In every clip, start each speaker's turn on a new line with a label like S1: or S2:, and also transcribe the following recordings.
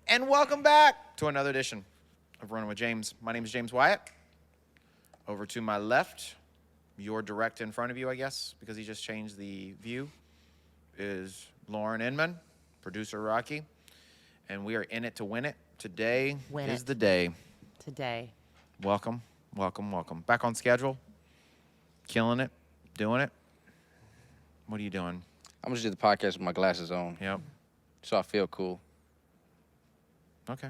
S1: And welcome back to another edition of Running with James. My name is James Wyatt. Over to my left, your direct in front of you, I guess, because he just changed the view, is Lauren Inman, producer Rocky. And we are in it to win it. Today is the day.
S2: Today.
S1: Welcome, welcome, welcome. Back on schedule. Killing it. Doing it. What are you doing?
S3: I'm going to do the podcast with my glasses on.
S1: Yep.
S3: So I feel cool.
S1: Okay.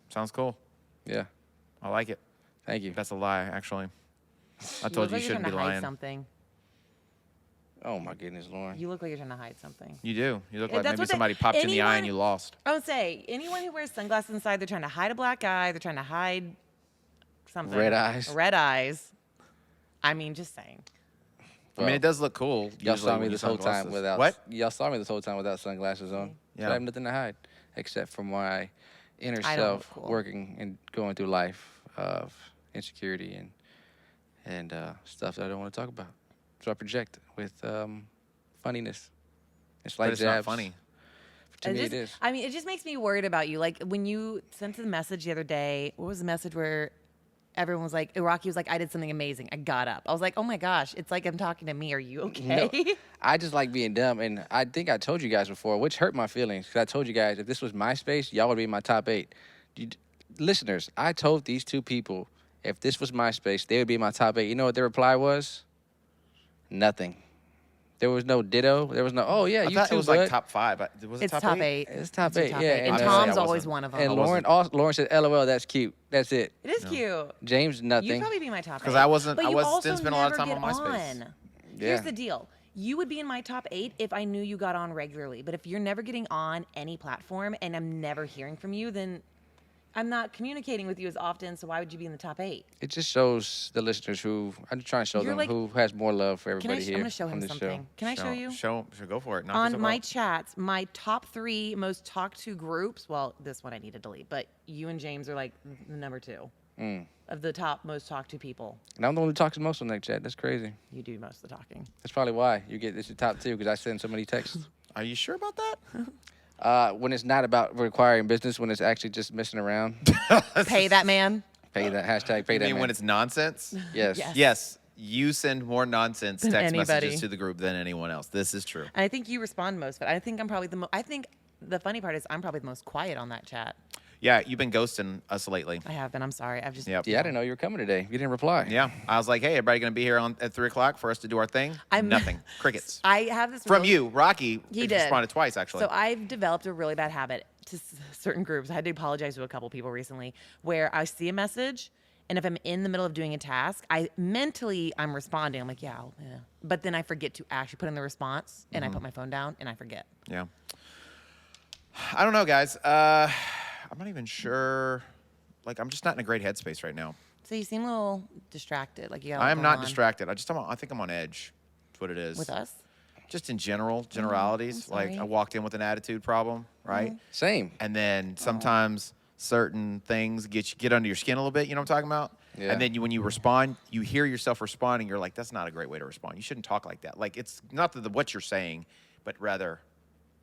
S1: Sounds cool.
S3: Yeah.
S1: I like it.
S3: Thank you.
S1: That's a lie, actually. I told you shouldn't be
S2: You're trying to hide
S1: lying.
S2: something.
S3: Oh, my goodness, Lauren.
S2: You look like you're trying to hide something.
S1: You do. You look
S2: Yeah,
S1: like
S2: that's
S1: maybe
S2: what
S1: somebody popped you in the eye and you
S2: anyone-
S1: lost.
S2: I would say, anyone who wears sunglasses inside, they're trying to hide a black eye. They're trying to hide something.
S3: Red eyes.
S2: Red eyes. I mean, just saying.
S1: I mean, it does look cool.
S3: Y'all
S1: usually
S3: saw
S1: when
S3: me
S1: you
S3: this whole time
S1: sunglasses.
S3: without.
S1: What?
S3: Y'all saw me this whole time without sunglasses on.
S1: Yeah.
S3: So I have nothing to hide except for my inner
S2: I don't look
S3: self
S2: cool.
S3: working and going through life of insecurity and stuff that I don't want to talk about. So I project with funniness. It's like
S1: But it's
S3: jabs.
S1: not funny.
S3: To me, it is.
S2: I mean, it just makes me worried about you. Like, when you sent the message the other day, what was the message where everyone was like, Rocky was like, I did something amazing. I got up. I was like, oh my gosh, it's like I'm talking to me. Are you okay?
S3: No, I just like being dumb, and I think I told you guys before, which hurt my feelings, because I told you guys if this was MySpace, y'all would be in my top 8. Listeners, I told these two people if this was MySpace, they would be in my top 8. You know what their reply was? Nothing. There was no ditto. There was no, oh yeah,
S1: I
S3: you
S1: thought
S3: too,
S1: it was
S3: bud.
S1: like top 5. Was it
S2: It's
S1: top,
S2: top
S1: 8?
S2: 8.
S3: It's top
S2: It's your
S3: 8,
S2: top
S3: yeah.
S2: 8. And
S3: And,
S1: I
S2: Tom's
S1: wasn't-
S2: always one of them.
S3: and
S1: I
S3: Lauren said, LOL, that's cute. That's it.
S2: It is cute.
S3: James, nothing.
S2: You'd probably be my top 8.
S1: 'Cause I wasn't-
S2: But
S1: I
S2: you
S1: was-
S2: also
S1: didn't spend a lot of
S2: never
S1: time on
S2: get
S1: MySpace.
S2: on.
S3: Yeah.
S2: Here's the deal. You would be in my top 8 if I knew you got on regularly. But if you're never getting on any platform and I'm never hearing from you, then I'm not communicating with you as often. So why would you be in the top 8?
S3: It just shows the listeners I'm trying to show
S2: You're
S3: them
S2: like-
S3: who has more love for
S2: Can I?
S3: everybody
S2: I'm
S3: here
S2: going to show
S3: on
S2: him
S3: this
S2: something.
S3: show.
S2: Can I show you?
S1: Go for it. Knock
S2: On
S1: yourself
S2: my
S1: out.
S2: chats, my top 3 most talked to groups. Well, this one I need to delete, but you and James are like the number 2 of the top most talked to people.
S3: And I'm the one who talks the most on that chat. That's crazy.
S2: You do most of the talking.
S3: That's probably why you get this your top 2, because I send so many texts.
S1: Are you sure about that?
S3: When it's not about requiring business, when it's actually just messing around,
S2: Pay that man.
S3: pay that hashtag, pay
S1: You
S3: that
S1: mean
S3: man.
S1: when it's nonsense?
S3: Yes.
S2: Yes.
S1: Yes. You send more nonsense
S2: Than
S1: text
S2: anybody.
S1: messages to the group than anyone else. This is true.
S2: And I think you respond most, but I think I'm probably I think the funny part is I'm probably the most quiet on that chat.
S1: Yeah, you've been ghosting us lately.
S2: I have been. I'm sorry. I've just.
S1: Yep.
S3: Yeah, I didn't know you were coming today. You didn't reply.
S1: Yeah. I was like, hey, everybody going to be here at 3 o'clock for us to do our thing? Nothing. Crickets.
S2: I have this.
S1: From
S2: really-
S1: you, Rocky.
S2: He did.
S1: Responded twice, actually.
S2: So I've developed a really bad habit to certain groups. I had to apologize to a couple people recently where I see a message, and if I'm in the middle of doing a task, I'm responding. I'm like, yeah. But then I forget to actually put in the response, and I put my phone down, and I forget.
S1: Yeah. I don't know, guys. I'm not even sure. Like, I'm just not in a great headspace right now.
S2: So you seem a little distracted. Like you got.
S1: I am
S2: going
S1: not
S2: on.
S1: distracted. I think I'm on edge. That's what it is.
S2: With us.
S1: Just in generalities.
S2: I'm
S1: Like,
S2: sorry.
S1: I walked in with an attitude problem, right?
S3: Same.
S1: And then sometimes certain things get under your skin a little bit. You know what I'm talking about?
S3: Yeah.
S1: And then when you respond, you hear yourself responding. You're like, that's not a great way to respond. You shouldn't talk like that. Like, it's not what you're saying, but rather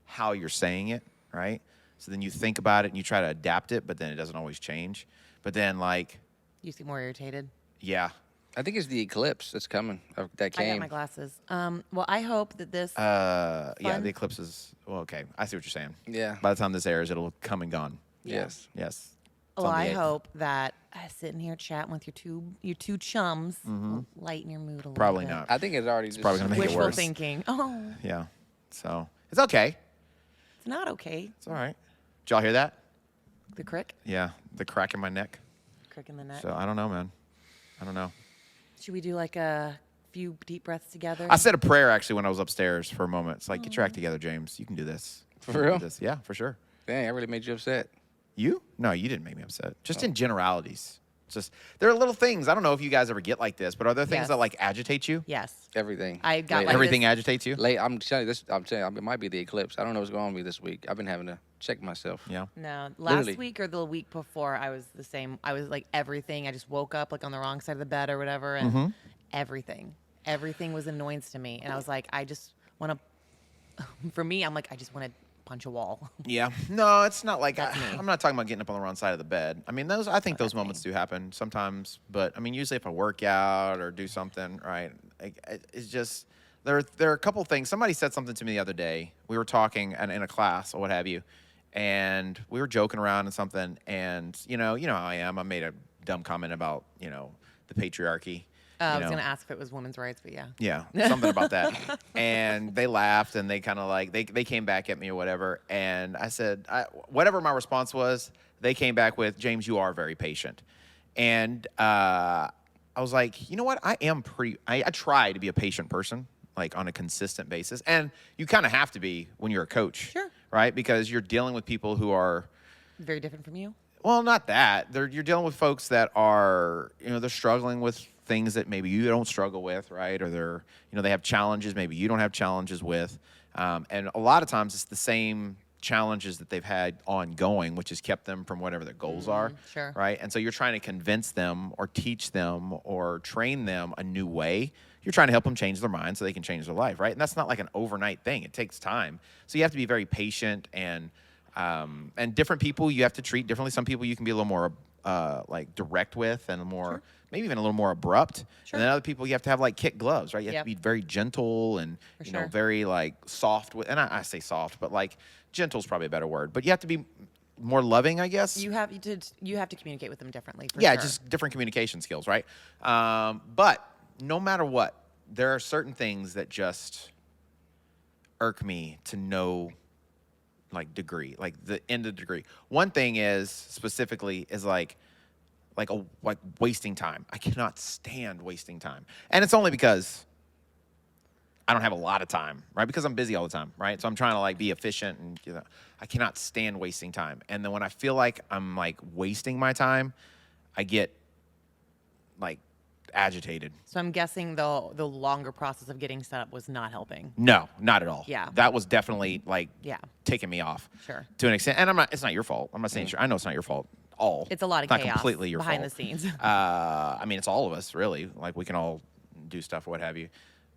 S1: how you're saying it, right? So then you think about it and you try to adapt it, but then it doesn't always change. But then, like,
S2: You seem more irritated.
S1: yeah.
S3: I think it's the eclipse that's coming. That
S2: I got
S3: came.
S2: my glasses. Well, I hope that this.
S1: Yeah,
S2: Fun.
S1: the eclipse is, well, okay. I see what you're saying.
S3: Yeah.
S1: By the time this airs, it'll come and gone.
S3: Yes.
S1: Yes. It's
S2: Well,
S1: on the
S2: I
S1: 8th.
S2: hope that sitting here chatting with your two chums will lighten your mood a little
S1: Probably
S2: bit.
S1: not.
S3: I think it's already just
S1: probably gonna make it
S2: Wishful
S1: worse.
S2: thinking. Oh,
S1: Yeah. So it's okay.
S2: it's not okay.
S1: It's all right. Did y'all hear that?
S2: The crick,
S1: Yeah. The crack in my neck.
S2: crick in the neck.
S1: So I don't know, man. I don't know.
S2: Should we do like a few deep breaths together?
S1: I said a prayer actually when I was upstairs for a moment. It's like, get your act together, James. You can do this.
S3: For
S1: You can do
S3: real?
S1: this. Yeah, for sure.
S3: Dang, I really made you upset.
S1: You? No, you didn't make me upset. Just in generalities. It's just there are little things. I don't know if you guys ever get like this, but are there things
S2: Yes.
S1: that like agitate you?
S2: Yes.
S3: Everything.
S2: I got
S3: Lately.
S2: like
S1: Everything
S2: this-
S1: agitates you?
S3: Late. I'm telling you this. I'm telling you, it might be the eclipse. I don't know what's going on with me this week. I've been having to check myself.
S1: Yeah.
S2: No, last
S3: Literally.
S2: week or the week before, I was the same. I was like everything. I just woke up like on the wrong side of the bed or whatever, and everything was annoyance to me. And I was like, I just want to. For me, I'm like, I just want to punch a wall.
S1: Yeah. No, it's not like
S2: That's me.
S1: I'm not talking about getting up on the wrong side of the bed. I mean, I think those
S2: that's me.
S1: moments do happen sometimes, but I mean, usually if I work out or do something, right? It's just there are a couple things. Somebody said something to me the other day. We were talking in a class or what have you, and we were joking around and something, and you know how I am. I made a dumb comment about, the patriarchy.
S2: I was going to ask if it was women's rights, but yeah.
S1: Yeah, something about that. And they laughed, and they kind of like, they came back at me or whatever. And I said, whatever my response was, they came back with, James, you are very patient. And I was like, you know what? I try to be a patient person, like on a consistent basis. And you kind of have to be when you're a coach.
S2: Sure.
S1: Right? Because you're dealing with people who are
S2: Very different from you.
S1: well, not that. You're dealing with folks that are, they're struggling with things that maybe you don't struggle with, right? Or they have challenges maybe you don't have challenges with. And a lot of times it's the same challenges that they've had ongoing, which has kept them from whatever their goals are,
S2: sure.
S1: right? And so you're trying to convince them or teach them or train them a new way. You're trying to help them change their mind so they can change their life, right? And that's not like an overnight thing. It takes time. So you have to be very patient and different people you have to treat differently. Some people you can be a little more like direct with and more, maybe even a little more abrupt.
S2: Sure.
S1: And then other people you have to have like kid gloves, right? You have
S2: Yep.
S1: to be very gentle and
S2: sure.
S1: very like soft with. And I say soft, but like gentle is probably a better word. But you have to be more loving, I guess.
S2: You have to communicate with them differently. For
S1: Yeah,
S2: sure.
S1: just different communication skills, right? But no matter what, there are certain things that just irk me to no degree, like the end of the degree. One thing is specifically is like wasting time. I cannot stand wasting time. And it's only because I don't have a lot of time, right? Because I'm busy all the time, right? So I'm trying to be efficient and I cannot stand wasting time. And then when I feel like I'm wasting my time, I get agitated.
S2: So I'm guessing the longer process of getting set up was not helping.
S1: No, not at all.
S2: Yeah.
S1: That was definitely
S2: Yeah.
S1: taking me off.
S2: Sure.
S1: To an extent. And it's not your fault. I'm not saying I know it's not your fault. All.
S2: It's a lot of
S1: It's
S2: chaos
S1: not completely your
S2: behind
S1: fault.
S2: the scenes.
S1: I mean, it's all of us, really. We can all do stuff or what have you.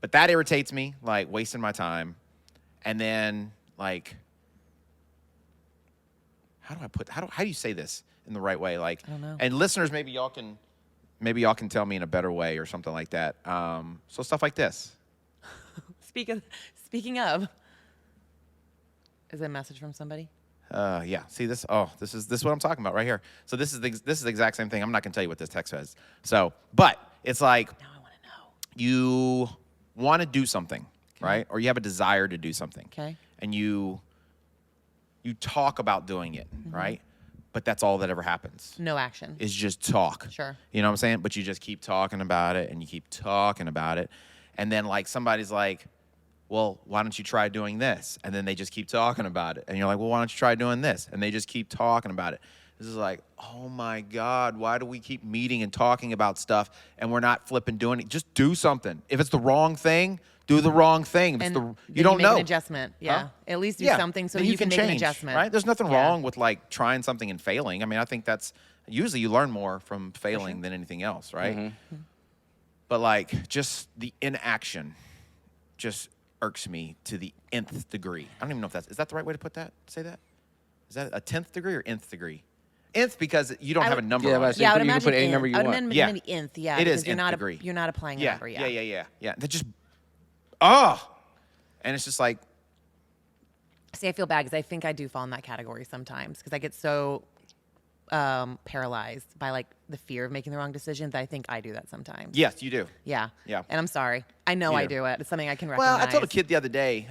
S1: But that irritates me, wasting my time. And then, how do you say this in the right way? I
S2: don't know.
S1: And listeners, maybe y'all can tell me in a better way or something like that. So stuff like this.
S2: Speaking of, is that a message from somebody?
S1: Yeah. See this? Oh, this is what I'm talking about right here. So this is the exact same thing. I'm not gonna tell you what this text says. So, but it's like
S2: Now I want to know.
S1: you want to do something, right? Or you have a desire to do something.
S2: Okay.
S1: And you talk about doing it, right? But that's all that ever happens.
S2: No action.
S1: Is just talk.
S2: Sure.
S1: You know what I'm saying? But you just keep talking about it and you keep talking about it. And then somebody's like, well, why don't you try doing this? And then they just keep talking about it. And you're like, well, why don't you try doing this? And they just keep talking about it. This is like, oh my God, why do we keep meeting and talking about stuff and we're not flipping doing it? Just do something. If it's the wrong thing, do the wrong thing. If it's
S2: And
S1: you don't
S2: make
S1: know.
S2: an adjustment. Yeah.
S1: Huh?
S2: At least do
S1: Yeah,
S2: something so
S1: then
S2: you can make
S1: change,
S2: an adjustment.
S1: right? There's nothing
S2: Yeah.
S1: wrong with trying something and failing. I mean, I think that's usually you learn more from failing than anything else, right?
S3: Mm-hmm.
S1: But just the inaction just irks me to the nth degree. I don't even know if is that the right way to put that? Say that? Is that a 10th degree or nth degree? Nth because you don't have a number
S3: Yeah,
S1: on
S3: but I
S1: it.
S3: said-
S2: Yeah, I would
S3: you can
S2: imagine
S3: put any number you
S2: I would
S3: want.
S2: imagine
S1: Yeah.
S2: maybe nth. Yeah,
S1: It is
S2: because you're
S1: nth
S2: not
S1: degree.
S2: you're not applying a number. Yeah.
S1: Yeah. That just and it's just
S2: See, I feel bad because I think I do fall in that category sometimes because I get so paralyzed by the fear of making the wrong decision that I think I do that sometimes.
S1: yes, you do.
S2: Yeah.
S1: Yeah.
S2: And I'm sorry. I know
S1: You
S2: I
S1: do.
S2: do it. It's something I can recognize.
S1: Well, I told a kid the other day,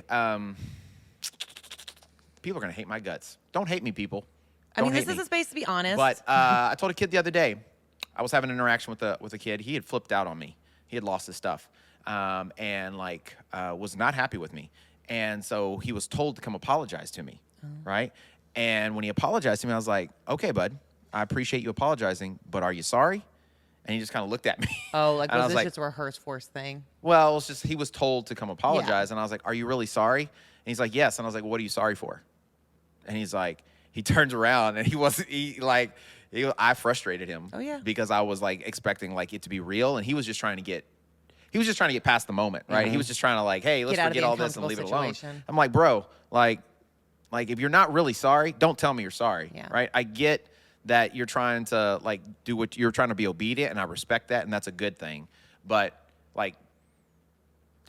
S1: people are gonna hate my guts. Don't hate me, people.
S2: I mean,
S1: Don't
S2: this
S1: hate
S2: is
S1: me.
S2: a space to be honest.
S1: But I told a kid the other day, I was having an interaction with a kid. He had flipped out on me. He had lost his stuff, and was not happy with me. And so he was told to come apologize to me, right? And when he apologized to me, I was like, "Okay, bud, I appreciate you apologizing, but are you sorry?" And he just kind of looked at me.
S2: oh,
S1: and I
S2: was
S1: was
S2: this
S1: like,
S2: just a rehearsed force thing?
S1: well, it's just he was told to come apologize, and I was like, "Are you really sorry?" And he's like, "Yes." And I was like, "What are you sorry for?" And he's like, he turns around and I frustrated him.
S2: Oh, yeah.
S1: Because I was expecting it to be real, and he was just trying to get past the moment, right? He was just trying to hey, let's
S2: Get out of
S1: forget
S2: the
S1: all this and leave it
S2: uncomfortable
S1: alone.
S2: situation.
S1: I'm like, bro, Like, if you're not really sorry, don't tell me you're sorry,
S2: Yeah.
S1: right? I get that you're trying to, like, do what you're trying to be obedient, and I respect that, and that's a good thing. But, like,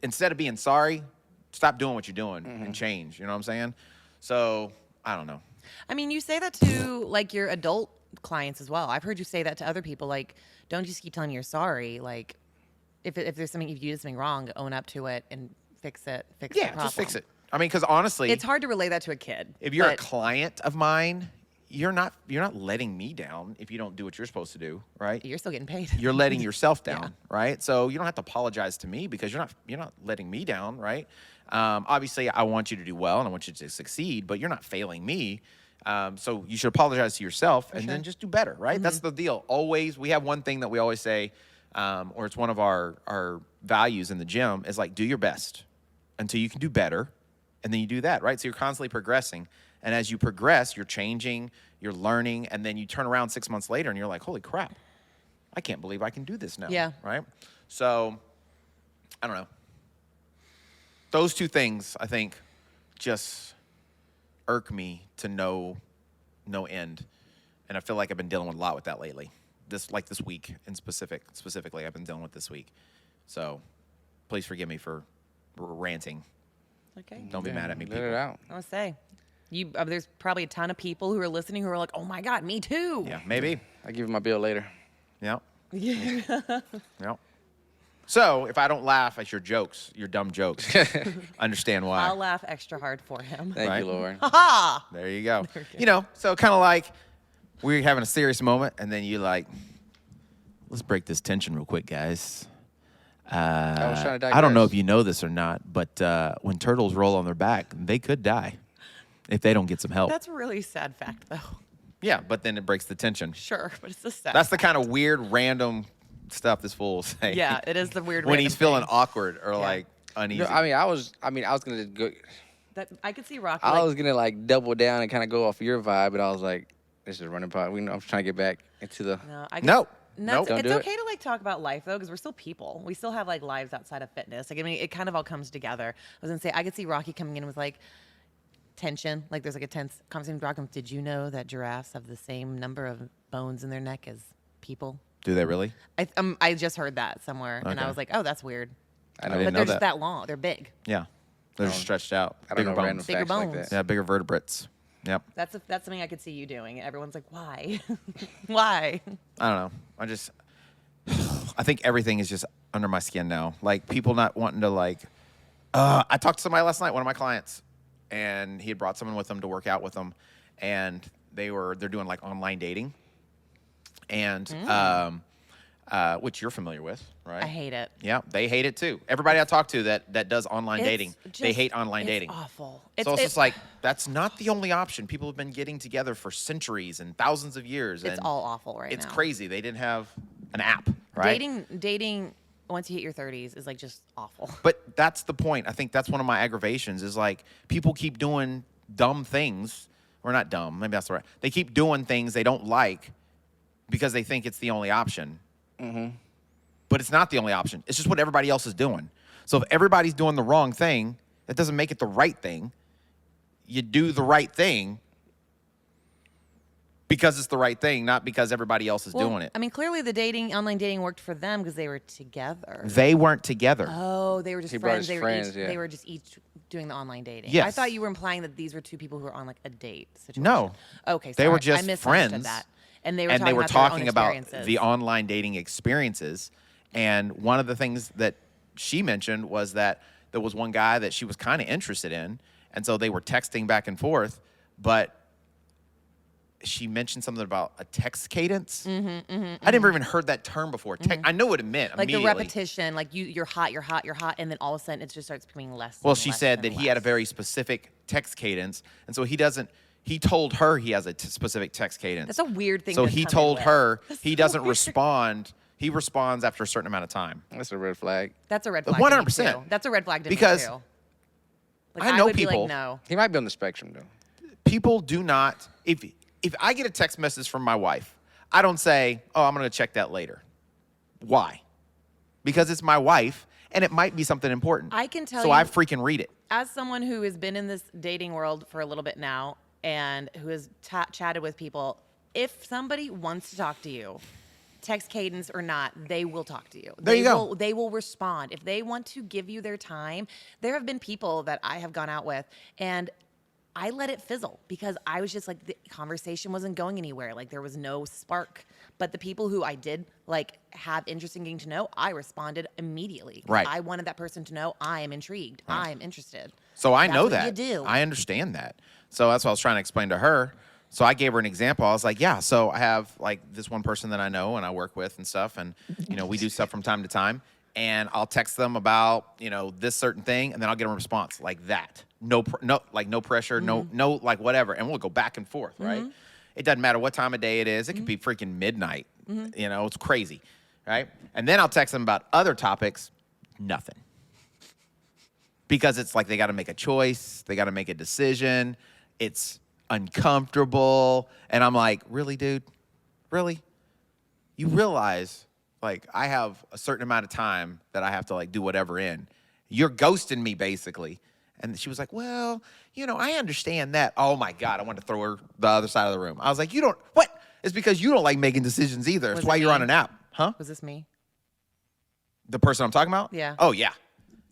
S1: instead of being sorry, stop doing what you're doing and change. You know what I'm saying? So, I don't know.
S2: I mean, you say that to like your adult clients as well. I've heard you say that to other people. Like, don't just keep telling me you're sorry. Like, if there's something, if you did something wrong, own up to it and fix it. Fix the
S1: Yeah,
S2: problem.
S1: just fix it. I mean, because honestly,
S2: It's hard to relay that to a kid.
S1: if you're a
S2: but
S1: client of mine, you're not letting me down if you don't do what you're supposed to do, right?
S2: you're still getting paid.
S1: You're letting yourself down, right? So you don't have to apologize to me because you're not letting me down, right? Obviously, I want you to do well and I want you to succeed, but you're not failing me. So you should apologize to yourself and then just do better, right? That's the deal. Always, we have one thing that we always say, or it's one of our values in the gym, is like, do your best until you can do better, and then you do that, right? So you're constantly progressing. And as you progress, you're changing, you're learning, and then you turn around 6 months later and you're like, holy crap, I can't believe I can do this now.
S2: Yeah.
S1: Right? So, I don't know. Those two things, I think, just irk me to no end. And I feel like I've been dealing with a lot with that lately. This week in specifically, I've been dealing with this week. So, please forgive me for ranting.
S2: Okay.
S1: Don't be mad at me,
S3: Let it
S1: people.
S3: out.
S2: I was say, there's probably a ton of people who are listening who are like, oh my God, me too.
S1: Yeah, maybe.
S3: I'll give you my bill later.
S1: Yeah.
S2: Yeah.
S1: Yeah. So if I don't laugh at your jokes, your dumb jokes, understand why.
S2: I'll laugh extra hard for him.
S3: Thank
S1: Right.
S3: you, Lauren.
S2: Ha!
S1: There you go. You know, so kind of like we're having a serious moment, and then you like, let's break this tension real quick, guys.
S3: I was trying to
S1: I don't know
S3: digress.
S1: if you know this or not, but when turtles roll on their back, they could die if they don't get some help.
S2: That's a really sad fact, though.
S1: Yeah, but then it breaks the tension.
S2: Sure, but it's a sad.
S1: That's the kind of weird, random stuff this fool will say.
S2: Yeah, it is the weird.
S1: when
S2: random
S1: he's feeling
S2: thing.
S1: awkward or like uneasy.
S3: No, I was gonna go.
S2: That I could see Rocky.
S3: I
S2: like,
S3: was gonna like double down and kind of go off your vibe, but I was like, this is running part. I'm trying to get back into the.
S2: no, I could,
S1: No.
S2: No,
S1: Nope.
S3: Don't
S2: it's
S3: do it.
S2: okay to like talk about life though, because we're still people. We still have like lives outside of fitness. Like I mean, it kind of all comes together. I was gonna say I could see Rocky coming in with like tension, like there's like a tense conversation with Rocky. Did you know that giraffes have the same number of bones in their neck as people?
S1: Do they really?
S2: I just heard that somewhere, and I
S1: Okay.
S2: was like, oh, that's weird.
S3: I
S1: I
S3: know.
S1: didn't
S2: But
S1: know
S2: they're just
S1: that.
S2: that long. They're big.
S1: Yeah. They're just stretched out.
S3: I don't
S1: Bigger
S3: know
S1: bones.
S3: random
S2: Bigger
S3: facts like
S2: bones.
S3: that.
S1: Yeah, bigger vertebrates. Yep.
S2: That's something I could see you doing. Everyone's like, why? Why?
S1: I don't know. I think everything is just under my skin now. Like people not wanting to like. I talked to somebody last night, one of my clients, and he had brought someone with him to work out with him, and they're doing like online dating, and which you're familiar with, right?
S2: I hate it.
S1: Yeah, they hate it too. Everybody I talk to that does online dating,
S2: It's
S1: they
S2: just-
S1: hate online
S2: it's
S1: dating.
S2: Awful.
S1: So it's just like that's not the only option. People have been getting together for centuries and thousands of years.
S2: it's
S1: and
S2: all awful right
S1: It's
S2: now.
S1: crazy. They didn't have an app, right?
S2: Dating once you hit your 30s is like just awful.
S1: But that's the point. I think that's one of my aggravations is like people keep doing dumb things, or not dumb. Maybe that's the right. They keep doing things they don't like because they think it's the only option. But it's not the only option. It's just what everybody else is doing. So if everybody's doing the wrong thing, that doesn't make it the right thing. You do the right thing because it's the right thing, not because everybody else is doing it.
S2: I mean, clearly the online dating worked for them because they were together.
S1: They weren't together.
S2: Oh, they were just
S3: He brought
S2: friends.
S3: his
S2: They
S3: friends,
S2: were
S3: yeah.
S2: they were just each doing the online dating. I
S1: Yes.
S2: thought you were implying that these were two people who were on like a date situation.
S1: No.
S2: Okay,
S1: They were
S2: sorry.
S1: just
S2: I misunderstood
S1: friends,
S2: that. And they were
S1: talking about
S2: their own experiences.
S1: the online dating experiences. And one of the things that she mentioned was that there was one guy that she was kind of interested in. And so they were texting back and forth. But she mentioned something about a text cadence. I never even heard that term before. I know what it meant
S2: like the
S1: immediately.
S2: repetition, like you're hot, and then all of a sudden it just starts becoming less.
S1: Well,
S2: and
S1: she
S2: less
S1: said
S2: and
S1: that he had a
S2: less.
S1: very specific text cadence. And so he told her he has a specific text cadence.
S2: That's a weird thing.
S1: So
S2: to
S1: he
S2: come in
S1: told
S2: with.
S1: her
S2: That's
S1: he
S2: so
S1: doesn't
S2: weird.
S1: respond. He responds after a certain amount of time.
S3: That's a red flag.
S2: That's a red flag. 100%.
S1: 100%.
S2: That's a red flag to
S1: Because
S2: me too. Like,
S1: I know
S2: would be
S1: people-
S2: like, no.
S3: He might be on the spectrum though.
S1: People do not. If I get a text message from my wife, I don't say, "Oh, I'm going to check that later." Why? Because it's my wife, and it might be something important.
S2: I can tell
S1: So
S2: you-
S1: I freaking read it.
S2: as someone who has been in this dating world for a little bit now and who has chatted with people, if somebody wants to talk to you, text cadence or not, they will talk to you.
S1: There you go.
S2: They will respond. If they want to give you their time, there have been people that I have gone out with and I let it fizzle because I was just like, the conversation wasn't going anywhere. Like there was no spark. But the people who I did like have interest in getting to know, I responded immediately.
S1: Right.
S2: I wanted that person to know I am intrigued. I am interested.
S1: So I
S2: That's
S1: know
S2: what
S1: that.
S2: you do.
S1: I understand that. So that's what I was trying to explain to her. So I gave her an example. I was like, yeah, so I have like this one person that I know and I work with and stuff. And, we do stuff from time to time. And I'll text them about, this certain thing. And then I'll get a response like that. No pressure, no, like whatever. And we'll go back and forth, right? It doesn't matter what time of day it is. It could be freaking midnight. It's crazy, right? And then I'll text them about other topics. Nothing. Because it's like they got to make a choice. They got to make a decision. It's uncomfortable. And I'm like, really, dude? Really? You realize, like, I have a certain amount of time that I have to, like, do whatever in. You're ghosting me, basically. And she was like, well, I understand that. Oh, my God. I wanted to throw her the other side of the room. I was like, what? It's because you don't like making decisions either. It's why you're on an app. Huh?
S2: Was this me?
S1: The person I'm talking about?
S2: Yeah.
S1: Oh, yeah.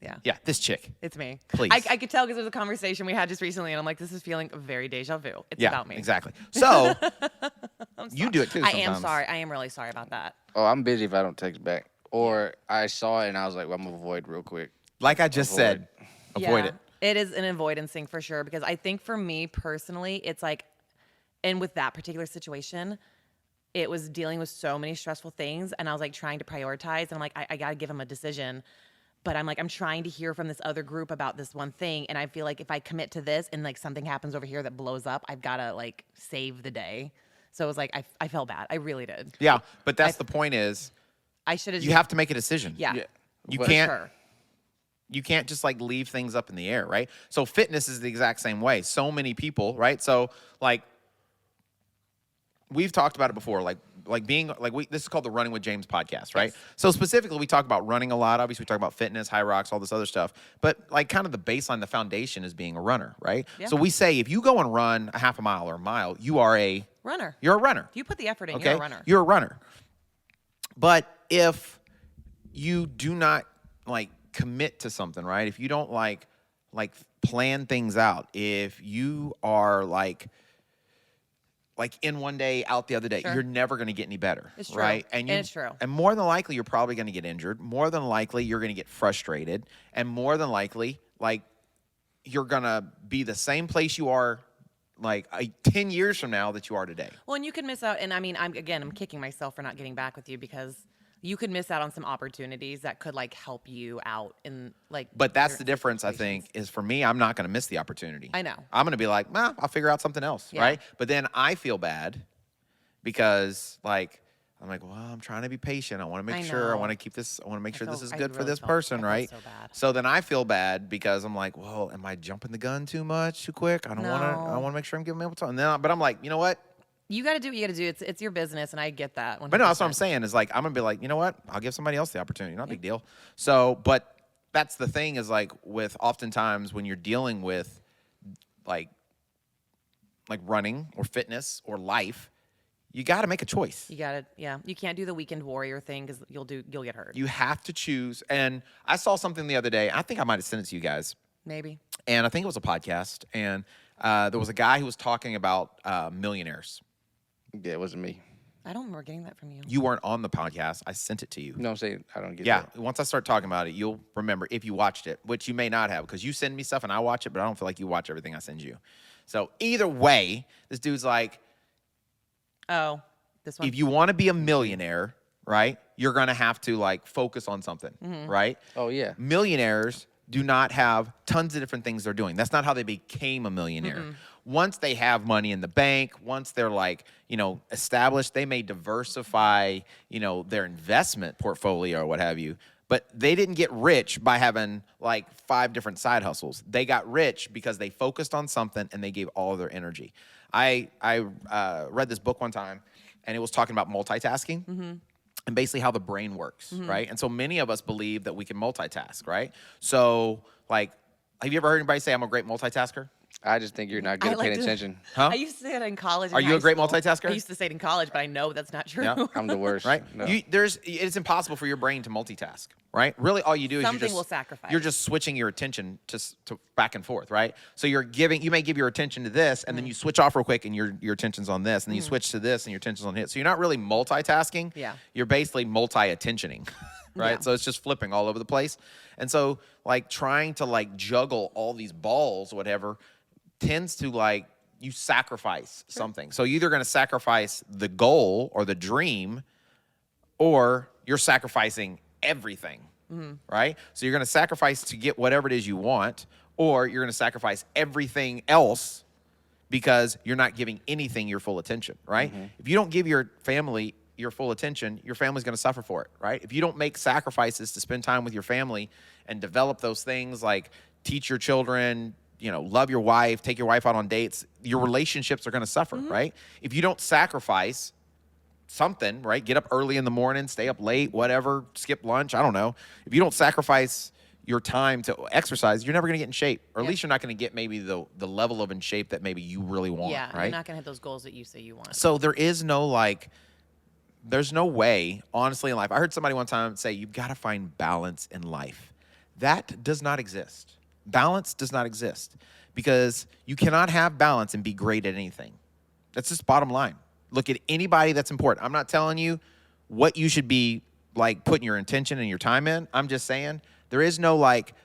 S2: Yeah.
S1: Yeah, this chick.
S2: It's me.
S1: Please.
S2: I could tell because it was a conversation we had just recently, and I'm like, this is feeling very deja vu. It's about me.
S1: Exactly. So, you do it too
S2: I
S1: sometimes.
S2: am sorry. I am really sorry about that.
S3: Oh, I'm busy if I don't text back. Or I saw it and I was like, well, I'm going to avoid real quick.
S1: Like I just said, avoid it.
S2: It is an avoidancing for sure because I think for me personally, it's like, and with that particular situation, it was dealing with so many stressful things, and I was like trying to prioritize, and I'm like, I got to give him a decision. But I'm like, I'm trying to hear from this other group about this one thing. And I feel like if I commit to this and like something happens over here that blows up, I've got to like save the day. So it was like, I felt bad. I really did.
S1: Yeah, but that's the point is
S2: I should have.
S1: you have to make a decision.
S2: Yeah.
S1: You
S3: But-
S1: can't.
S2: Sure.
S1: You can't just like leave things up in the air, right? So fitness is the exact same way. So many people, right? So like we've talked about it before, like being like this is called the Running with James podcast, right?
S2: Yes.
S1: So specifically we talk about running a lot. Obviously we talk about fitness, high rocks, all this other stuff. But like kind of the baseline, the foundation is being a runner, right?
S2: Yeah.
S1: So we say if you go and run a half a mile or a mile, you are a
S2: Runner.
S1: You're a runner.
S2: If you put the effort in,
S1: Okay?
S2: you're a runner.
S1: You're a runner. But if you do not like commit to something, right? If you don't like plan things out, if you are like in one day, out the other day,
S2: Sure.
S1: you're never going to get any better,
S2: It's true.
S1: right?
S2: And it's true.
S1: And more than likely, you're probably going to get injured. More than likely, you're going to get frustrated. And more than likely, like, you're going to be the same place you are like 10 years from now that you are today.
S2: Well, and you could miss out. And I mean, I'm kicking myself for not getting back with you because you could miss out on some opportunities that could like help you out in like.
S1: But that's the
S2: certain
S1: difference, I
S2: situations.
S1: think, is for me, I'm not going to miss the opportunity.
S2: I know.
S1: I'm going to be like, nah, I'll figure out something else,
S2: Yeah.
S1: right? But then I feel bad because, like, I'm like, well, I'm trying to be patient. I want to make sure. I
S2: know.
S1: want to keep this. I want to make sure this is
S2: I
S1: good for
S2: really
S1: this
S2: felt-
S1: person,
S2: I felt
S1: right?
S2: so bad.
S1: So then I feel bad because I'm like, well, am I jumping the gun too much, too quick? I don't want to. I
S2: No.
S1: want to make sure I'm giving them time. And then, but I'm like, you know what?
S2: You got to do what you got to do. It's your business, and I get that. 100%.
S1: But no, that's what I'm saying is like, I'm going to be like, you know what? I'll give somebody else the opportunity. Not a big deal. So, but that's the thing is like with oftentimes when you're dealing with like running or fitness or life, you got to make a choice.
S2: You got to, yeah. You can't do the weekend warrior thing because you'll get hurt.
S1: You have to choose. And I saw something the other day. I think I might have sent it to you guys.
S2: Maybe.
S1: And I think it was a podcast. And there was a guy who was talking about millionaires.
S3: Yeah, it wasn't me.
S2: I don't remember getting that from you.
S1: You weren't on the podcast. I sent it to you.
S3: You know what I'm saying? I don't get
S1: Yeah,
S3: that.
S1: once I start talking about it, you'll remember if you watched it, which you may not have because you send me stuff and I watch it, but I don't feel like you watch everything I send you. So either way, this dude's like,
S2: Oh, this one.
S1: if you want to be a millionaire, right, you're going to have to like focus on something, right?
S3: Oh, yeah.
S1: Millionaires do not have tons of different things they're doing. That's not how they became a millionaire. Once they have money in the bank, once they're like, established, they may diversify, their investment portfolio or what have you. But they didn't get rich by having like 5 different side hustles. They got rich because they focused on something and they gave all of their energy. I read this book one time and it was talking about multitasking. And basically how the brain works, right? And so many of us believe that we can multitask, right? So like Have you ever heard anybody say I'm a great multitasker?
S3: I just think you're not good
S2: I
S3: at
S2: like
S3: paying
S2: to-
S3: attention.
S1: Huh?
S2: I used to say it in college.
S1: Are
S2: and
S1: you a
S2: high
S1: great
S2: school.
S1: multitasker?
S2: I used to say it in college, but I know that's not true.
S1: Yeah.
S3: I'm the worst.
S1: Right?
S3: No.
S1: It's impossible for your brain to multitask, right? Really, all you do is
S2: Something will sacrifice.
S1: You're just switching your attention to back and forth, right? So you may give your attention to this, and then you switch off real quick, and your attention's on this, and then you switch to this, and your attention's on it. So you're not really multitasking.
S2: Yeah.
S1: You're basically multi-attentioning, right?
S2: Yeah.
S1: So it's just flipping all over the place, and so like trying to like juggle all these balls, whatever, tends to like you sacrifice something. So you're either going to sacrifice the goal or the dream, or you're sacrificing everything, right? So you're going to sacrifice to get whatever it is you want, or you're going to sacrifice everything else because you're not giving anything your full attention, right? If you don't give your family your full attention, your family's going to suffer for it, right? If you don't make sacrifices to spend time with your family and develop those things like teach your children, love your wife, take your wife out on dates, your relationships are going to suffer, right? If you don't sacrifice something, right? Get up early in the morning, stay up late, whatever, skip lunch, I don't know. If you don't sacrifice your time to exercise, you're never going to get in shape, or at least you're not going to get maybe the level of in shape that maybe you really want,
S2: Yeah,
S1: right?
S2: you're not gonna hit those goals that you say you want.
S1: So there's no way, honestly, in life. I heard somebody one time say, you've got to find balance in life. That does not exist. Balance does not exist because you cannot have balance and be great at anything. That's just bottom line. Look at anybody that's important. I'm not telling you what you should be like putting your intention and your time in. I'm just saying there is no like,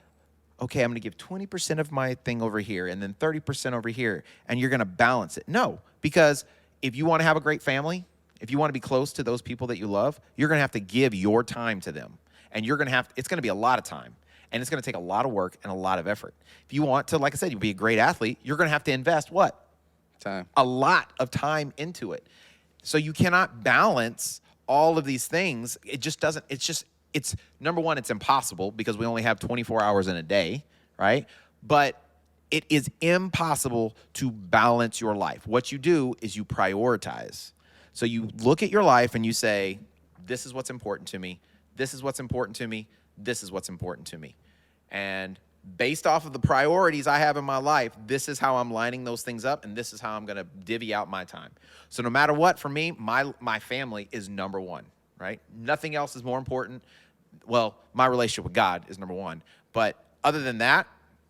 S1: okay, I'm going to give 20% of my thing over here and then 30% over here, and you're going to balance it. No, because if you want to have a great family, if you want to be close to those people that you love, you're going to have to give your time to them. And it's going to be a lot of time. And it's going to take a lot of work and a lot of effort. If you want to, like I said, you be a great athlete, you're going to have to invest what?
S3: Time.
S1: A lot of time into it. So you cannot balance all of these things. It just doesn't, it's number one, it's impossible because we only have 24 hours in a day, right? But it is impossible to balance your life. What you do is you prioritize. So you look at your life and you say, this is what's important to me. This is what's important to me. This is what's important to me. And based off of the priorities I have in my life, this is how I'm lining those things up, and this is how I'm going to divvy out my time. So no matter what, for me, my family is number one, right? Nothing else is more important. Well, my relationship with God is number one. But other than that,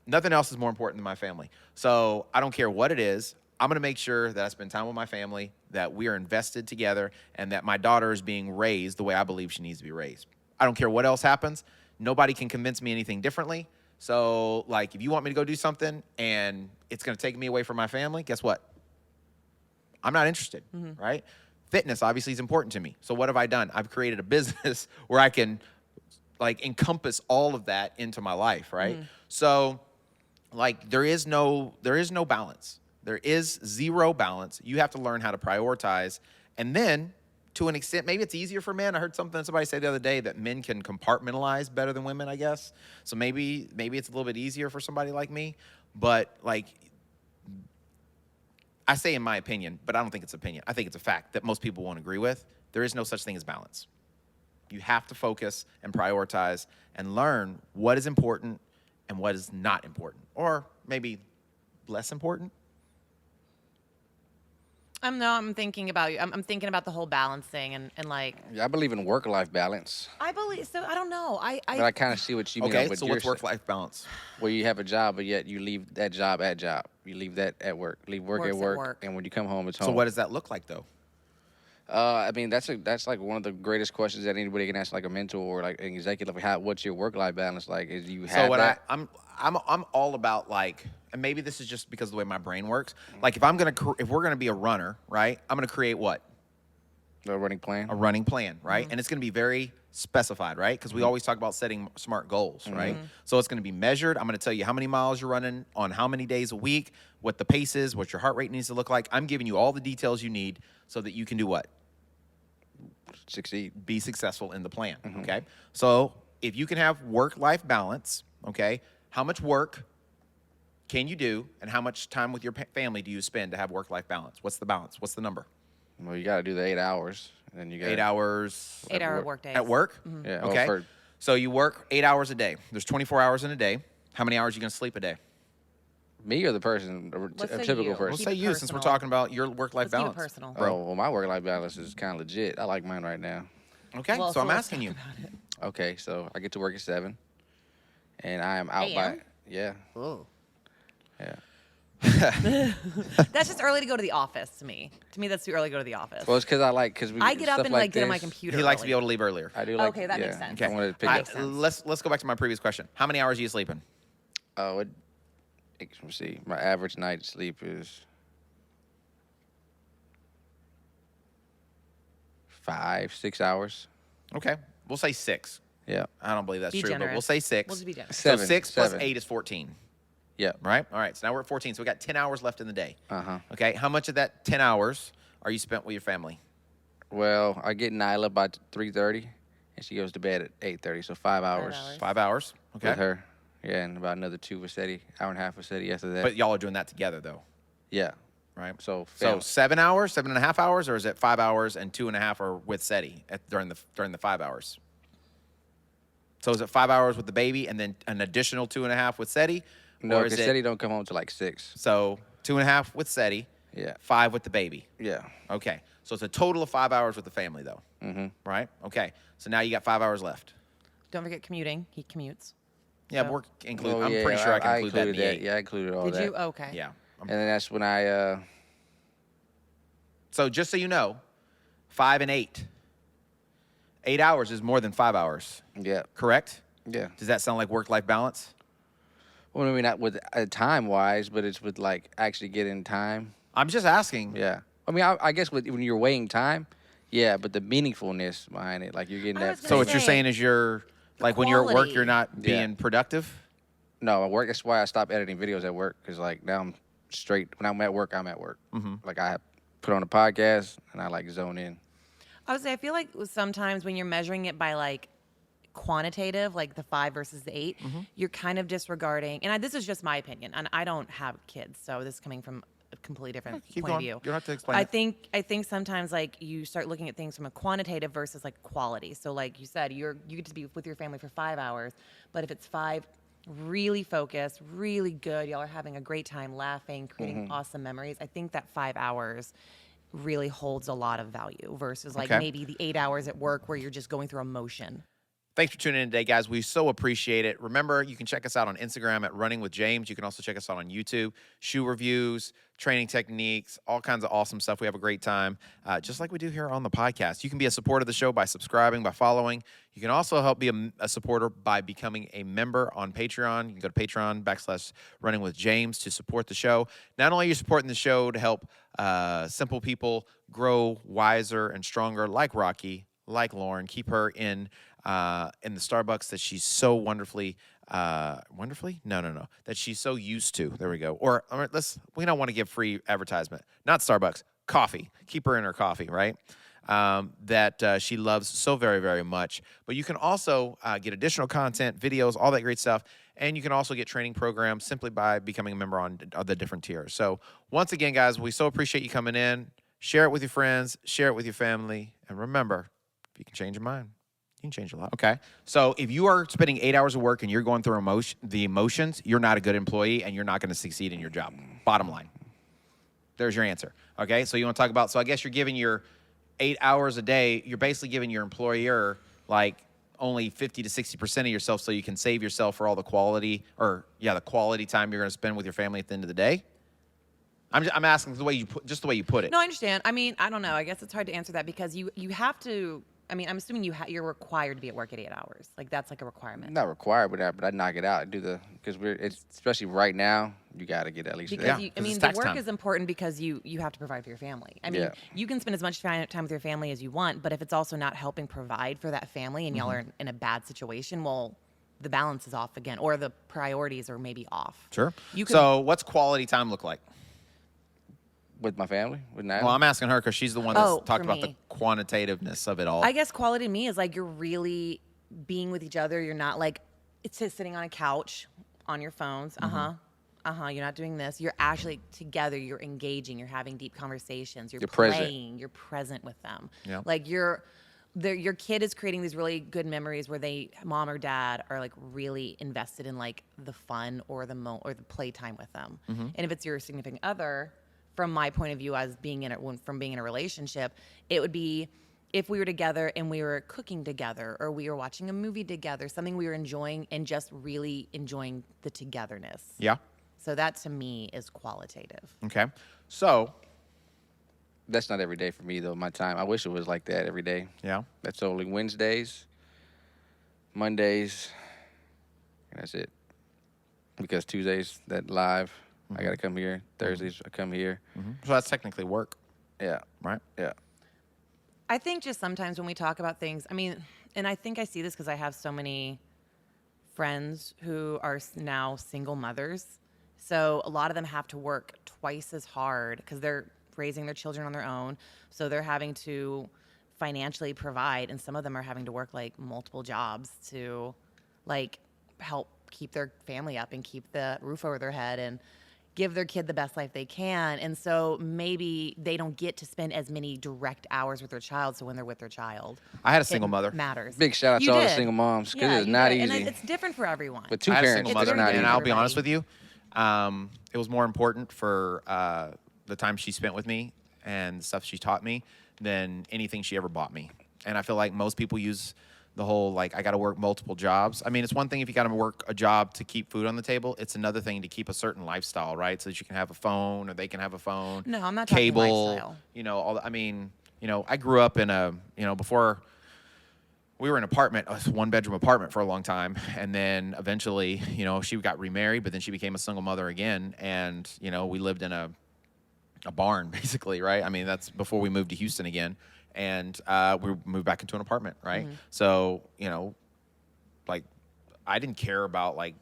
S1: nothing else is more important than my family. So I don't care what it is. I'm going to make sure that I spend time with my family, that we are invested together, and that my daughter is being raised the way I believe she needs to be raised. I don't care what else happens. Nobody can convince me anything differently. So, like, if you want me to go do something and it's going to take me away from my family, guess what? I'm not interested, right? Fitness, obviously, is important to me. So what have I done? I've created a business where I can, like, encompass all of that into my life, right? So, like, there is no balance. There is zero balance. You have to learn how to prioritize. And then, to an extent, maybe it's easier for men. I heard somebody say the other day that men can compartmentalize better than women, I guess. So maybe it's a little bit easier for somebody like me. But, like, I say in my opinion, but I don't think it's opinion. I think it's a fact that most people won't agree with. There is no such thing as balance. You have to focus and prioritize and learn what is important and what is not important, or maybe less important.
S2: I'm thinking about you. I'm thinking about the whole balance thing and like.
S3: Yeah, I believe in work-life balance.
S2: I believe so. I don't know.
S3: But I kind of see what you mean.
S1: Okay,
S3: with
S1: so
S3: your
S1: what's work-life balance?
S3: Where you have a job, but yet you leave that job at job. You leave that at work. Leave work
S2: Work's
S3: at
S2: at
S3: work,
S2: work.
S3: and when you come home, it's home.
S1: So what does that look like, though?
S3: I mean, that's like one of the greatest questions that anybody can ask, like a mentor or like an executive. What's your work-life balance like? Is you have
S1: So what
S3: that?
S1: I'm all about, like, and maybe this is just because of the way my brain works. Like, if we're gonna be a runner, right? I'm gonna create what?
S3: The running plan.
S1: A running plan, right? And it's gonna be very specified, right? Because we always talk about setting smart goals, right? So it's gonna be measured. I'm gonna tell you how many miles you're running on how many days a week, what the pace is, what your heart rate needs to look like. I'm giving you all the details you need so that you can do what?
S3: Succeed.
S1: Be successful in the plan, okay? So if you can have work-life balance, okay, how much work can you do and how much time with your family do you spend to have work-life balance? What's the balance? What's the number?
S3: Well, you got to do the 8 hours, and then you got
S1: 8 hours
S2: 8-hour work days.
S1: at work?
S3: Yeah.
S1: Okay. So you work 8 hours a day. There's 24 hours in a day. How many hours are you going to sleep a day?
S3: Me or the person,
S2: Let's
S3: a
S2: say
S3: typical
S2: you.
S3: person?
S1: We'll
S2: Keep
S1: say
S2: it
S1: you since we're
S2: personal.
S1: talking about your work-life
S2: Let's keep it
S1: balance.
S2: personal.
S1: Bro.
S3: Oh, well, my work-life balance is kind of legit. I like mine right now.
S1: Okay,
S2: Well,
S1: so I'm
S2: let's
S1: asking you.
S2: talk about it.
S3: Okay, so I get to work at 7, and I am out by
S2: AM?
S3: yeah,
S1: Oh.
S3: yeah.
S2: That's just early to go to the office to me. To me, that's too early to go to the office.
S3: Well, it's because we
S2: I get up
S3: stuff
S2: and
S3: like
S2: get on my
S3: this,
S2: computer.
S1: He likes to
S2: early.
S1: be able to leave earlier.
S3: I do like
S2: Okay, that makes
S3: yeah,
S2: sense.
S3: I wanted to pick
S1: All
S3: up.
S1: right, let's go back to my previous question. How many hours are you sleeping?
S3: Oh, let's see. My average night sleep is 5-6 hours.
S1: Okay, we'll say 6.
S3: Yeah.
S1: I don't believe that's
S2: Be
S1: true, but we'll
S2: generous.
S1: say 6.
S2: We'll just be generous.
S1: So
S3: 7,
S1: 6 plus
S3: 7.
S1: 8 is 14.
S3: Yeah.
S1: Right? All right, so now we're at 14. So we got 10 hours left in the day.
S3: Uh-huh.
S1: Okay, how much of that 10 hours are you spent with your family?
S3: Well, I get Nyla by 3:30, and she goes to bed at 8:30. So 5 hours,
S2: hours.
S1: 5 hours. Okay.
S3: with her. Yeah, and about another 2 with SETI, hour and a half with SETI after that.
S1: But y'all are doing that together, though,
S3: yeah.
S1: right?
S3: So
S1: So 7 hours, 7.5 hours, or is it 5 hours and 2.5 are with SETI during the 5 hours? So is it 5 hours with the baby and then an additional 2.5 with SETI?
S3: no,
S1: or
S3: because
S1: is it
S3: SETI don't come home till like 6.
S1: so 2.5 with SETI,
S3: Yeah.
S1: 5 with the baby?
S3: Yeah.
S1: Okay, so it's a total of 5 hours with the family, though.
S3: Mm-hmm.
S1: Right? Okay, so now you got 5 hours left.
S2: Don't forget commuting. He commutes.
S1: Yeah,
S2: So-
S1: work include.
S3: Oh,
S1: I'm
S3: yeah,
S1: pretty sure I can include that in
S3: included
S1: the 8.
S3: Yeah, I included all
S2: Did
S3: that.
S2: you? Okay.
S1: Yeah.
S3: And then that's when I
S1: So just so you know, 5 and 8. 8 hours is more than 5 hours.
S3: yeah.
S1: Correct?
S3: Yeah.
S1: Does that sound like work-life balance?
S3: Well, I mean, not with time wise, but it's with like actually getting time.
S1: I'm just asking.
S3: Yeah. I mean, I guess when you're weighing time, yeah, but the meaningfulness behind it, like you're getting
S2: I
S3: that.
S2: was gonna
S1: So what you're
S2: say,
S1: saying is like when you're at work,
S2: quality.
S1: you're not
S3: Yeah.
S1: being productive?
S3: No, at work. That's why I stopped editing videos at work because like now I'm straight. When I'm at work, I'm at work.
S1: Mm-hmm.
S3: Like I put on a podcast and I like zone in.
S2: I would say I feel like sometimes when you're measuring it by like quantitative, like the 5 versus the 8, you're kind of disregarding. And this is just my opinion, and I don't have kids, so this is coming from a completely different
S1: Keep
S2: point
S1: going.
S2: of view.
S1: You don't have to explain
S2: I
S1: it.
S2: think sometimes like you start looking at things from a quantitative versus like quality. So like you said, you get to be with your family for 5 hours, but if it's 5 really focused, really good, y'all are having a great time laughing, creating awesome memories, I think that 5 hours really holds a lot of value versus like
S1: Okay.
S2: maybe the 8 hours at work where you're just going through emotion.
S1: Thanks for tuning in today, guys. We so appreciate it. Remember, you can check us out on Instagram at Running with James. You can also check us out on YouTube, shoe reviews, training techniques, all kinds of awesome stuff. We have a great time, just like we do here on the podcast. You can be a supporter of the show by subscribing, by following. You can also help be a supporter by becoming a member on Patreon. You can go to Patreon/Running with James to support the show. Not only are you supporting the show to help simple people grow wiser and stronger, like Rocky, like Lauren, keep her in the Starbucks that she's so wonderfully, that she's so used to. There we go. Or we don't want to give free advertisement. Not Starbucks, coffee. Keep her in her coffee, right? That she loves so very, very much. But you can also get additional content, videos, all that great stuff. And you can also get training programs simply by becoming a member on the different tiers. So once again, guys, we so appreciate you coming in. Share it with your friends. Share it with your family. And remember, if you can change your mind, you can change a lot. Okay. So if you are spending 8 hours of work and you're going through the emotions, you're not a good employee and you're not going to succeed in your job. Bottom line. There's your answer. Okay. So you want to talk about, so I guess you're giving your 8 hours a day, you're basically giving your employer like only 50 to 60% of yourself so you can save yourself for all the quality time you're going to spend with your family at the end of the day. I'm asking the way you put it.
S2: No, I understand. I mean, I don't know. I guess it's hard to answer that because you have to. I mean, I'm assuming you're required to be at work at 8 hours. Like that's like a requirement.
S3: Not required, but I knock it out. Because it's especially right now. You got to get at least
S2: Because
S3: that.
S1: Yeah,
S2: I
S1: 'cause
S2: mean,
S1: it's
S2: the
S1: tax
S2: work
S1: time.
S2: is important because you have to provide for your family. I mean,
S3: Yeah.
S2: you can spend as much time with your family as you want, but if it's also not helping provide for that family and y'all are in a bad situation, well, the balance is off again, or the priorities are maybe off.
S1: Sure.
S2: You can-
S1: So what's quality time look like?
S3: With my family, with Nyla.
S1: Well, I'm asking her because she's the one that's
S2: Oh,
S1: talked
S2: for
S1: about the
S2: me.
S1: quantitativeness of it all.
S2: I guess quality to me is like you're really being with each other. You're not like it's just sitting on a couch on your phones. You're not doing this. You're actually together. You're engaging. You're having deep conversations. You're
S3: You're present.
S2: playing. You're present with them.
S1: Yeah.
S2: Like you're your kid is creating these really good memories where mom or dad are like really invested in like the fun or the playtime with them.
S1: Mm-hmm.
S2: And if it's your significant other, from my point of view as being from being in a relationship, it would be if we were together and we were cooking together or we were watching a movie together, something we were enjoying and just really enjoying the togetherness.
S1: Yeah.
S2: So that to me is qualitative.
S1: Okay. So,
S3: That's not every day for me though. My time. I wish it was like that every day.
S1: yeah.
S3: That's only Wednesdays, Mondays, and that's it. Because Tuesdays that live, I gotta come here. Thursdays I come here.
S1: Mm-hmm. So that's technically work,
S3: Yeah,
S1: right?
S3: yeah.
S2: I think just sometimes when we talk about things, I mean, and I think I see this because I have so many friends who are now single mothers. So a lot of them have to work twice as hard because they're raising their children on their own. So they're having to financially provide, and some of them are having to work like multiple jobs to like help keep their family up and keep the roof over their head and give their kid the best life they can. And so maybe they don't get to spend as many direct hours with their child. So when they're with their child,
S1: I had a single mother.
S2: matters.
S3: Big shout out
S2: You
S3: to all the
S2: did.
S3: single moms because
S2: Yeah,
S3: it's
S2: you
S3: not
S2: did.
S3: easy.
S2: And it's different for everyone.
S3: With two
S1: I had a
S3: parents,
S1: single
S3: it's
S1: mother,
S3: not
S1: and
S3: easy.
S1: I'll be
S2: Everybody.
S1: honest with you, it was more important for the time she spent with me and the stuff she taught me than anything she ever bought me. And I feel like most people use the whole like I got to work multiple jobs. I mean, it's one thing if you got to work a job to keep food on the table. It's another thing to keep a certain lifestyle, right? So that you can have a phone or they can have a phone.
S2: No, I'm not talking
S1: cable.
S2: lifestyle.
S1: You know, I mean, you know, I grew up in before we were in an apartment, a one-bedroom apartment for a long time, and then eventually, you know, she got remarried, but then she became a single mother again, and you know, we lived in a barn basically, right? I mean, that's before we moved to Houston again. And we moved back into an apartment, right? So, you know, like, I didn't care about, like,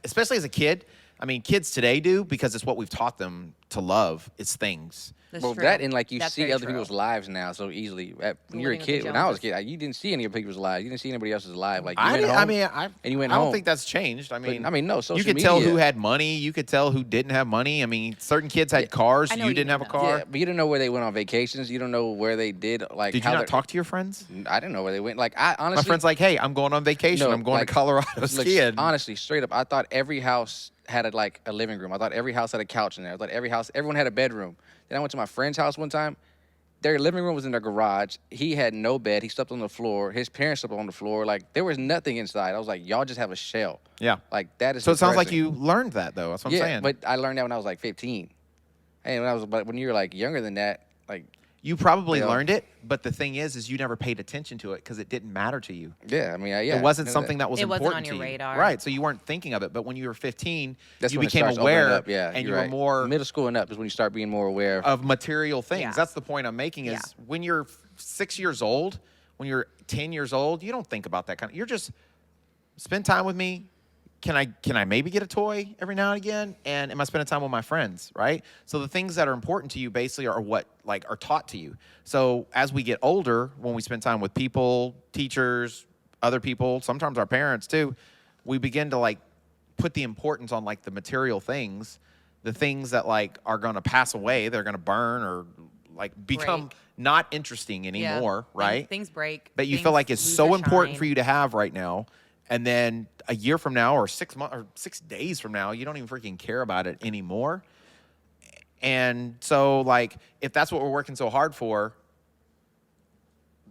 S1: especially as a kid. I mean, kids today do because it's what we've taught them to love. It's things.
S2: That's
S3: Well,
S2: true.
S3: that and like you
S2: That's
S3: see
S2: very
S3: other
S2: true.
S3: people's lives now so easily. When you're a
S2: Living with
S3: kid,
S2: the
S3: when I was a
S2: Joneses.
S3: kid, you didn't see any of people's lives. You didn't see anybody else's life. Like you
S1: I
S3: went
S1: didn't,
S3: home,
S1: I mean,
S3: and you went
S1: I don't
S3: home.
S1: think that's changed. I mean,
S3: no,
S1: you
S3: social
S1: could tell
S3: media.
S1: who had money. You could tell who didn't have money. I mean, certain kids had cars.
S2: I know
S1: You
S2: what you
S1: didn't have a
S2: mean,
S1: car.
S3: Yeah, but you don't know where they went on vacations. You don't know where they did like.
S1: Did you
S3: how
S1: not
S3: they're-
S1: talk to your friends?
S3: I didn't know where they went. Like I honestly,
S1: My friend's like, hey, I'm going on vacation.
S3: No,
S1: I'm going
S3: like,
S1: to Colorado
S3: look,
S1: skiing.
S3: honestly, straight up, I thought every house had a living room. I thought every house had a couch in there. I thought everyone had a bedroom. Then I went to my friend's house one time. Their living room was in their garage. He had no bed. He slept on the floor. His parents slept on the floor. Like there was nothing inside. I was like, y'all just have a shell.
S1: Yeah.
S3: Like that is.
S1: So it sounds like
S3: depressing.
S1: you learned that, though. That's what I'm saying.
S3: but I learned that when I was like 15. And but when you're like younger than that, like
S1: You probably
S3: Yeah.
S1: learned it, but the thing is you never paid attention to it because it didn't matter to you.
S3: yeah, I mean, yeah,
S1: It wasn't
S3: I know
S1: something that was
S2: It wasn't
S1: important
S2: on your
S1: to you.
S2: radar.
S1: Right, so you weren't thinking of it. But when you were 15,
S3: That's
S1: you
S3: when it
S1: became
S3: starts opening
S1: aware
S3: up. Yeah,
S1: and you
S3: you're
S1: were
S3: right.
S1: more
S3: Middle school and up is when you start being more aware
S1: of material things.
S2: Yeah.
S1: That's the point I'm making is
S2: Yeah.
S1: when you're 6 years old, when you're 10 years old, you don't think about that kind of, you're just spend time with me. Can I maybe get a toy every now and again? And am I spending time with my friends, right? So the things that are important to you basically are what like are taught to you. So as we get older, when we spend time with people, teachers, other people, sometimes our parents too, we begin to like put the importance on like the material things, the things that like are going to pass away, they're going to burn or like become
S2: Break.
S1: not interesting anymore, right?
S2: Things break.
S1: That you
S2: things
S1: feel like is
S2: lose
S1: so
S2: their
S1: important
S2: shine.
S1: for you to have right now, and then a year from now or 6 months or 6 days from now, you don't even freaking care about it anymore. And so like if that's what we're working so hard for,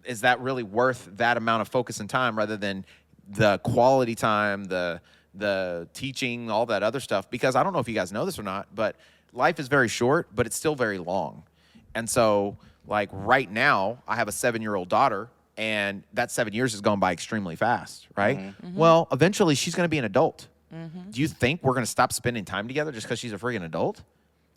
S1: is that really worth that amount of focus and time rather than the quality time, the teaching, all that other stuff? Because I don't know if you guys know this or not, but life is very short, but it's still very long. And so like right now I have a 7-year-old daughter, and that 7 years has gone by extremely fast, right?
S2: Mm-hmm.
S1: Well, eventually she's going to be an adult. Do you think we're going to stop spending time together just because she's a freaking adult?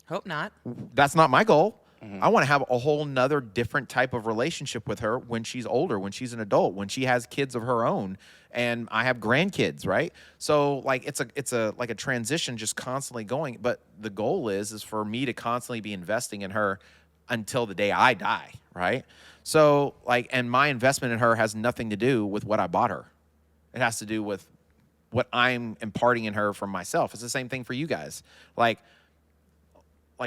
S2: Hope not.
S1: That's not my goal. I want to have a whole nother different type of relationship with her when she's older, when she's an adult, when she has kids of her own, and I have grandkids, right? So like it's a like a transition just constantly going. But the goal is for me to constantly be investing in her until the day I die, right? So like, and my investment in her has nothing to do with what I bought her. It has to do with what I'm imparting in her from myself. It's the same thing for you guys. Like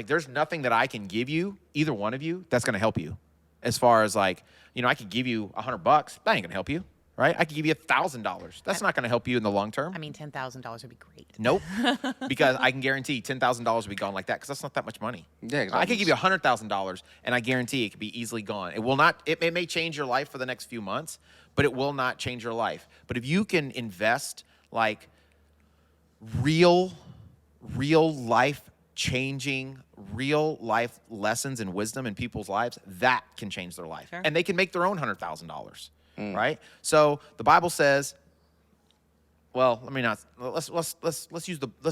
S1: there's nothing that I can give you, either one of you, that's going to help you. as far as like, I could give you $100. That ain't gonna help you, right? I could give you $1,000. That's not gonna help you in the long term.
S2: I mean, $10,000 would be great.
S1: Nope. Because I can guarantee $10,000 will be gone like that because that's not that much money.
S3: Yeah, exactly.
S1: I could give you $100,000 and I guarantee it could be easily gone. It will not, it may change your life for the next few months, but it will not change your life. But if you can invest like real life changing, real life lessons and wisdom in people's lives, that can change their life.
S2: Sure.
S1: And they can make their own $100,000, right? So the Bible says, well, let me not. Let's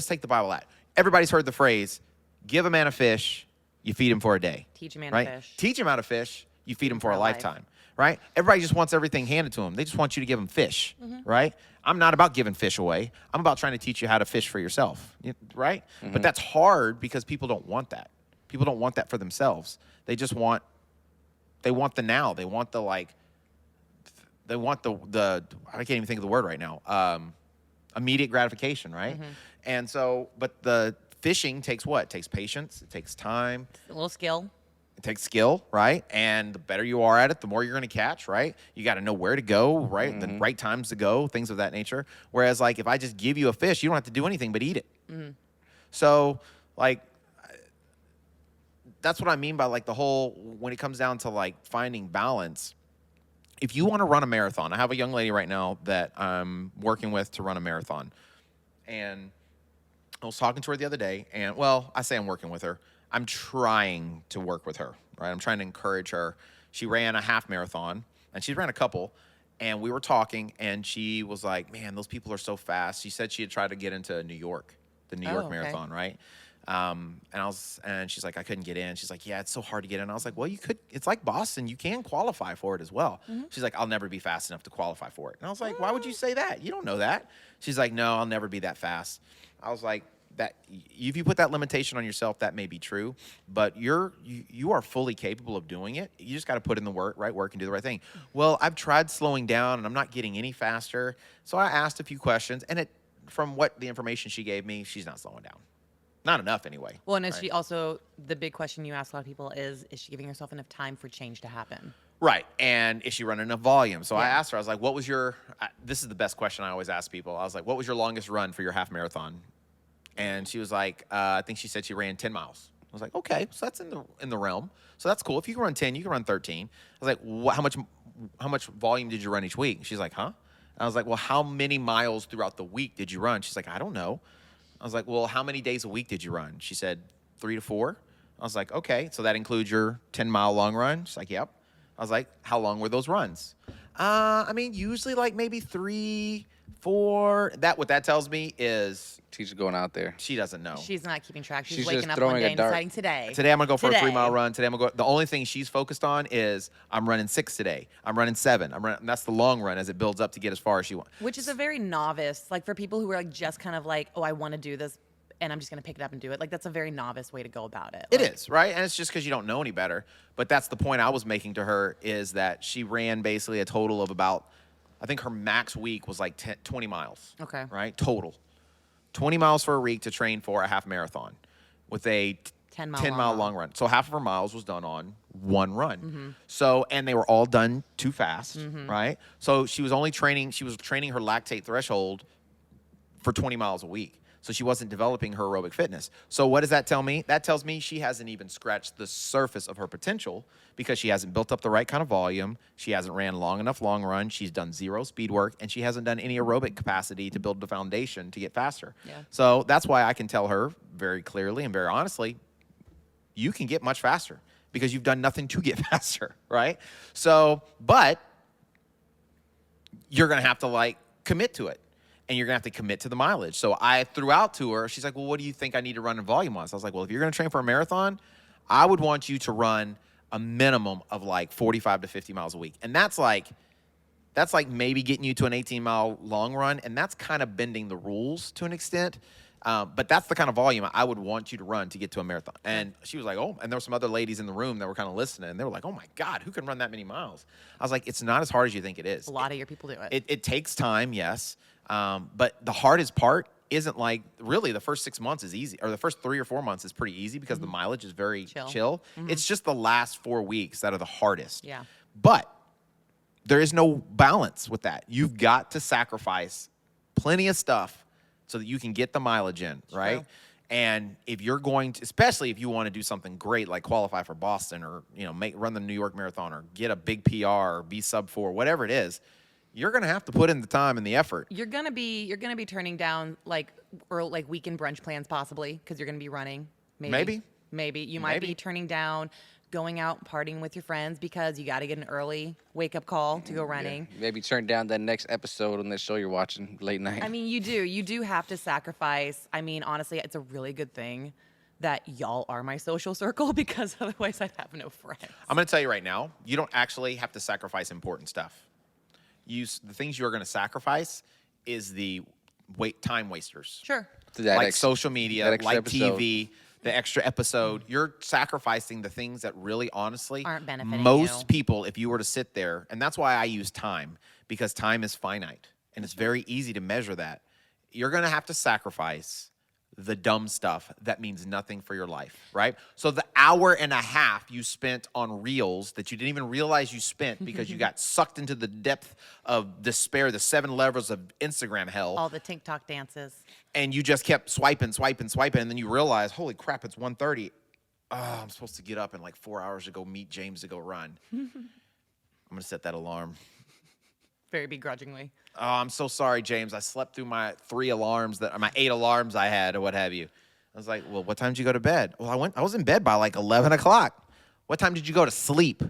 S1: take the Bible out. Everybody's heard the phrase, "Give a man a fish, you feed him for a day."
S2: Teach a man
S1: right?
S2: to fish.
S1: Teach him how to fish, you feed him for a
S2: life.
S1: lifetime, right? Everybody just wants everything handed to them. They just want you to give them fish, right? I'm not about giving fish away. I'm about trying to teach you how to fish for yourself, right? But that's hard because people don't want that. People don't want that for themselves. They just want. They want the now. They want the like. They want the. I can't even think of the word right now. Immediate gratification, right? And so, but the fishing takes what? It takes patience. It takes time.
S2: A little skill.
S1: It takes skill, right? And the better you are at it, the more you're going to catch, right? You got to know where to go, right? The right times to go, things of that nature. Whereas, like, if I just give you a fish, you don't have to do anything but eat it. So, like, that's what I mean by, like, the whole, when it comes down to, like, finding balance. If you want to run a marathon, I have a young lady right now that I'm working with to run a marathon. And I was talking to her the other day, and, well, I say I'm working with her. I'm trying to work with her, right? I'm trying to encourage her. She ran a half marathon, and she ran a couple, and we were talking, and she was like, man, those people are so fast. She said she had tried to get into New York, the New York
S2: okay.
S1: Marathon, right? And she's like, I couldn't get in. She's like, yeah, it's so hard to get in. I was like, well, you could, it's like Boston. You can qualify for it as well. She's like, I'll never be fast enough to qualify for it. And I was like, why would you say that? You don't know that. She's like, no, I'll never be that fast. I was like, that if you put that limitation on yourself, that may be true, but you are fully capable of doing it. You just got to put in the work, right work, and do the right thing. Well, I've tried slowing down, and I'm not getting any faster. So I asked a few questions, and from what the information she gave me, she's not slowing down. Not enough, anyway.
S2: Well, and is
S1: right?
S2: she also, the big question you ask a lot of people is she giving herself enough time for change to happen?
S1: Right, and is she running enough volume? So I
S2: Yeah.
S1: asked her, I was like, what was your, this is the best question I always ask people. I was like, what was your longest run for your half marathon? And she was like, I think she said she ran 10 miles. I was like, okay, so that's in the realm. So that's cool. If you can run 10, you can run 13. I was like, how much volume did you run each week? She's like, huh? And I was like, well, how many miles throughout the week did you run? She's like, I don't know. I was like, well, how many days a week did you run? She said 3 to 4. I was like, okay, so that includes your 10-mile long run? She's like, yep. I was like, how long were those runs? I mean, usually like maybe 3, 4. What that tells me is
S3: She's going out there.
S1: she doesn't know.
S2: She's not keeping track. She's
S3: She's
S2: waking
S3: just
S2: up
S3: throwing
S2: one
S3: a
S2: day and
S3: dart.
S2: deciding today.
S1: Today I'm gonna go for a
S2: Today.
S1: 3-mile run. Today I'm gonna go. The only thing she's focused on is I'm running 6 today. I'm running 7. And that's the long run as it builds up to get as far as she wants.
S2: Which is a very novice, like for people who are like just kind of like, oh, I want to do this and I'm just going to pick it up and do it. Like that's a very novice way to go about it.
S1: It
S2: Like,
S1: is, right? And it's just because you don't know any better. But that's the point I was making to her is that she ran basically a total of about, I think her max week was like 20 miles.
S2: Okay.
S1: Right? Total. 20 miles for a week to train for a half marathon with a
S2: 10-mile
S1: long run. So half of her miles was done on one run. So, and they were all done too fast, right? So she was training her lactate threshold for 20 miles a week. So she wasn't developing her aerobic fitness. So what does that tell me? That tells me she hasn't even scratched the surface of her potential because she hasn't built up the right kind of volume. She hasn't ran long enough long run. She's done 0 speed work, and she hasn't done any aerobic capacity to build the foundation to get faster.
S2: Yeah.
S1: So that's why I can tell her very clearly and very honestly, you can get much faster because you've done nothing to get faster, right? So, but you're going to have to like commit to it. And you're going to have to commit to the mileage. So I threw out to her, she's like, well, what do you think I need to run in volume on? So I was like, well, if you're going to train for a marathon, I would want you to run a minimum of like 45 to 50 miles a week. And that's like maybe getting you to an 18-mile long run. And that's kind of bending the rules to an extent. But that's the kind of volume I would want you to run to get to a marathon. And she was like, oh, and there were some other ladies in the room that were kind of listening. And they were like, oh my God, who can run that many miles? I was like, it's not as hard as you think it is.
S2: A lot of your people do it.
S1: It takes time, yes. But the hardest part isn't like really the first 6 months is easy, or the first 3 or 4 months is pretty easy because the mileage is very chill. It's just the last 4 weeks that are the hardest.
S2: Yeah.
S1: But there is no balance with that. You've got to sacrifice plenty of stuff so that you can get the mileage in, right?
S2: True.
S1: And if you're going to, especially if you want to do something great like qualify for Boston or run the New York Marathon or get a big PR or be sub 4, whatever it is, you're gonna have to put in the time and the effort.
S2: You're gonna be turning down like weekend brunch plans possibly because you're gonna be running. Maybe you might be turning down going out partying with your friends because you got to get an early wake up call to go running.
S3: Yeah. Maybe turn down that next episode on that show you're watching late night.
S2: I mean, you do have to sacrifice. I mean, honestly, it's a really good thing that y'all are my social circle because otherwise I'd have no friends.
S1: I'm gonna tell you right now, you don't actually have to sacrifice important stuff. The things you are gonna sacrifice is the time wasters.
S2: Sure.
S1: Like social media, like
S3: episode.
S1: TV, the extra episode. You're sacrificing the things that really, honestly,
S2: aren't benefiting
S1: most
S2: you.
S1: people, if you were to sit there, and that's why I use time, because time is finite, and it's very easy to measure that. You're going to have to sacrifice the dumb stuff that means nothing for your life, right? So the hour and a half you spent on reels that you didn't even realize you spent because you got sucked into the depth of despair, the 7 levels of Instagram hell.
S2: All the TikTok dances.
S1: And you just kept swiping, and then you realize, holy crap, it's 1:30. Oh, I'm supposed to get up in like 4 hours to go meet James to go run. I'm going to set that alarm.
S2: Very begrudgingly.
S1: Oh, I'm so sorry, James. I slept through my 8 alarms I had, or what have you. I was like, well, what time did you go to bed? Well, I was in bed by like 11 o'clock. What time did you go to sleep?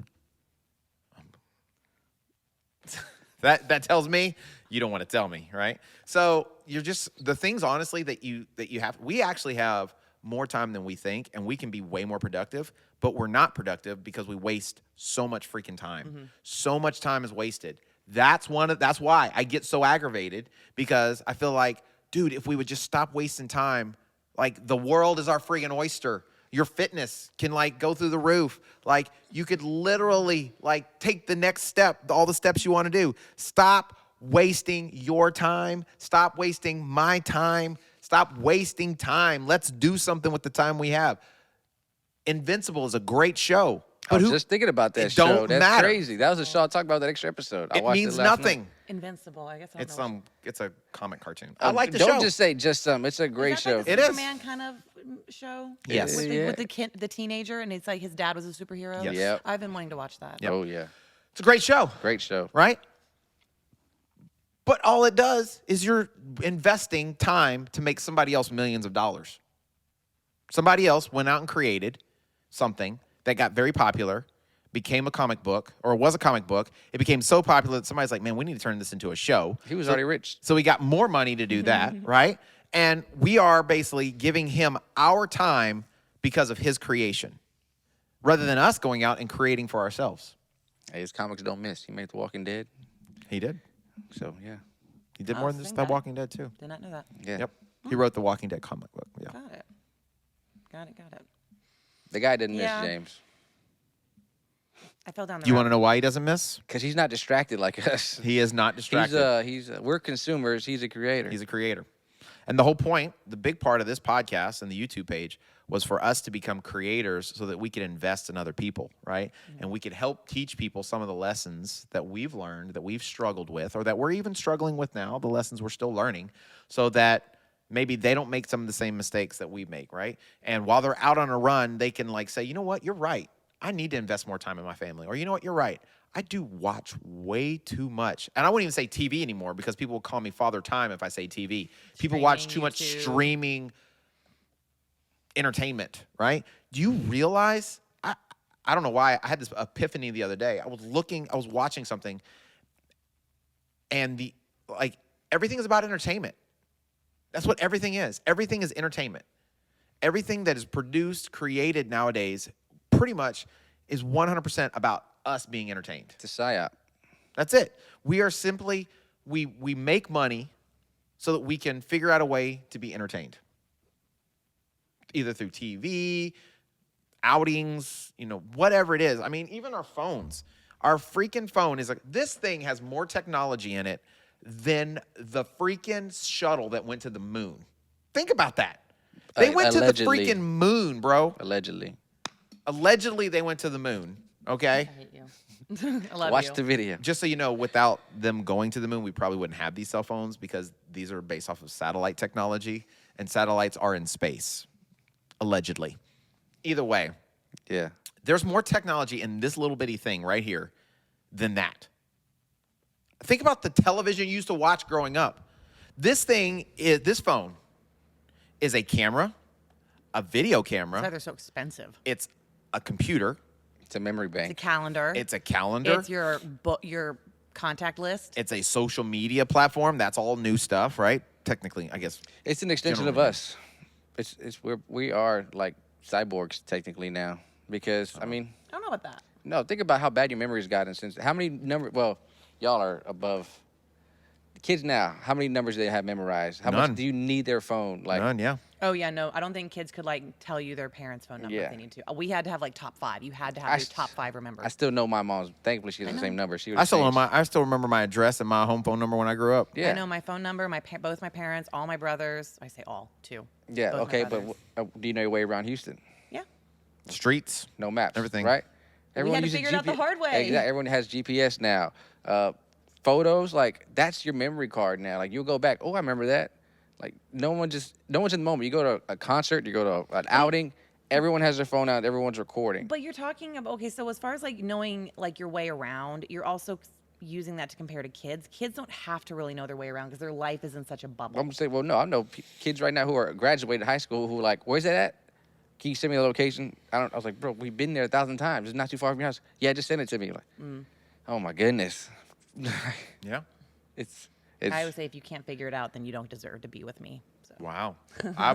S1: That tells me you don't want to tell me, right? So you're just, the things, honestly, that you have, we actually have more time than we think, and we can be way more productive, but we're not productive because we waste so much freaking time. So much time is wasted. That's why I get so aggravated, because I feel like, dude, if we would just stop wasting time, like the world is our friggin' oyster. Your fitness can like go through the roof. Like you could literally like take the next step, all the steps you want to do. Stop wasting your time. Stop wasting my time. Stop wasting time. Let's do something with the time we have. Invincible is a great show.
S3: I was just thinking about that show.
S1: Don't
S3: That's
S1: matter.
S3: crazy. That was a show I talked about that extra episode. I
S1: It
S3: watched
S1: means
S3: it last
S1: nothing.
S3: night.
S2: Invincible. I guess I don't know.
S1: It's a comic cartoon. I like the
S3: Don't
S1: show.
S3: just say just some. It's a great
S2: Is that
S3: show.
S2: like a
S1: It is.
S2: Superman kind of show?
S1: Yes.
S2: With the teenager, and it's like his dad was a superhero.
S1: Yes.
S3: Yep.
S2: I've been wanting to watch that.
S1: Yep.
S3: Oh yeah,
S1: It's a great show.
S3: great show.
S1: Right? But all it does is you're investing time to make somebody else millions of dollars. Somebody else went out and created something that got very popular, became a comic book, or was a comic book. It became so popular that somebody's like, man, we need to turn this into a show.
S3: He was already rich.
S1: So we got more money to do that, right? And we are basically giving him our time because of his creation, rather than us going out and creating for ourselves.
S3: Hey, his comics don't miss. He made The Walking Dead.
S1: He did.
S3: So yeah,
S1: He did
S2: Oh,
S1: more than just
S2: seen
S1: The
S2: that.
S1: Walking Dead, too.
S2: Did not know that.
S3: yeah.
S1: Yep. He wrote the Walking Dead comic book. Yeah.
S2: Got it.
S3: The guy didn't
S2: Yeah.
S3: miss James
S2: I fell down the
S1: Do you want
S2: rabbit-
S1: to know why he doesn't miss?
S3: because he's not distracted like us.
S1: He is not distracted.
S3: We're consumers. He's a creator.
S1: He's a creator. And the whole point, the big part of this podcast and the YouTube page was for us to become creators so that we could invest in other people, right? And we could help teach people some of the lessons that we've learned, that we've struggled with, or that we're even struggling with now, the lessons we're still learning, so that maybe they don't make some of the same mistakes that we make, right? And while they're out on a run, they can like say, you know what, you're right. I need to invest more time in my family. Or you know what, you're right. I do watch way too much. And I wouldn't even say TV anymore because people will call me Father Time if I say TV. People watch too much
S2: YouTube.
S1: streaming entertainment, right? Do you realize? I don't know why. I had this epiphany the other day. I was watching something, and everything is about entertainment. That's what everything is. Everything is entertainment. Everything that is produced, created nowadays, pretty much is 100% about us being entertained.
S3: It's a psyop.
S1: That's it. We are simply, we make money so that we can figure out a way to be entertained. Either through TV, outings, whatever it is. I mean, even our phones. Our freaking phone is like, this thing has more technology in it than the freaking shuttle that went to the moon. Think about that. They went
S3: Allegedly.
S1: to the freaking moon, bro.
S3: Allegedly.
S1: Allegedly, they went to the moon. Okay.
S2: I hate you. I love
S3: Watch
S2: you.
S3: the video.
S1: Just so you know, without them going to the moon, we probably wouldn't have these cell phones because these are based off of satellite technology, and satellites are in space, allegedly. Either way,
S3: Yeah.
S1: there's more technology in this little bitty thing right here than that. Think about the television you used to watch growing up. This phone is a camera, a video
S2: That's why
S1: camera.
S2: they're so expensive.
S1: It's a computer.
S3: It's a memory
S2: It's a
S3: bank.
S2: calendar.
S1: It's a calendar.
S2: It's your contact list.
S1: It's a social media platform. That's all new stuff, right? Technically, I guess.
S3: It's an extension of
S1: Generally.
S3: us. We are like cyborgs technically now because I mean,
S2: I don't know about that.
S3: no, think about how bad your memory's gotten since how many well, y'all are above the kids now. How many numbers do they have memorized? How
S1: None.
S3: much do you need their phone? Like
S1: None, yeah.
S2: Oh yeah, no, I don't think kids could like tell you their parents' phone number
S3: Yeah.
S2: if they need to. We had to have like top 5. You had to
S3: I
S2: have your
S3: s-
S2: top 5 remembered.
S3: I still know my mom's. Thankfully, she has
S2: I
S3: the
S2: know.
S3: same number. She
S1: I still remember my address and my home phone number when I grew up.
S3: Yeah.
S2: I know my phone number, both my parents, all my brothers. I say all, 2.
S3: Yeah.
S2: Both my
S3: Okay, but
S2: brothers.
S3: do you know your way around Houston?
S2: Yeah.
S1: Streets.
S3: No maps.
S1: Everything.
S3: Right.
S2: We had to
S3: uses
S2: figure it out the hard way.
S3: Exactly. Everyone has GPS now. Photos, like that's your memory card now. Like you'll go back. Oh, I remember that. Like no one's in the moment. You go to a concert, you go to an outing. Everyone has their phone out. Everyone's recording.
S2: But you're talking about, okay, so as far as like knowing like your way around, you're also using that to compare to kids. Kids don't have to really know their way around because their life is in such a bubble.
S3: I'm gonna say, well, no, I know kids right now who are graduated high school who are like, where's that at? Can you send me the location? I was like, bro, we've been there 1,000 times. It's not too far from your house. Yeah, just send it to me. Like, oh my goodness.
S1: Yeah.
S3: it's
S2: I always say if you can't figure it out, then you don't deserve to be with me. So.
S1: Wow.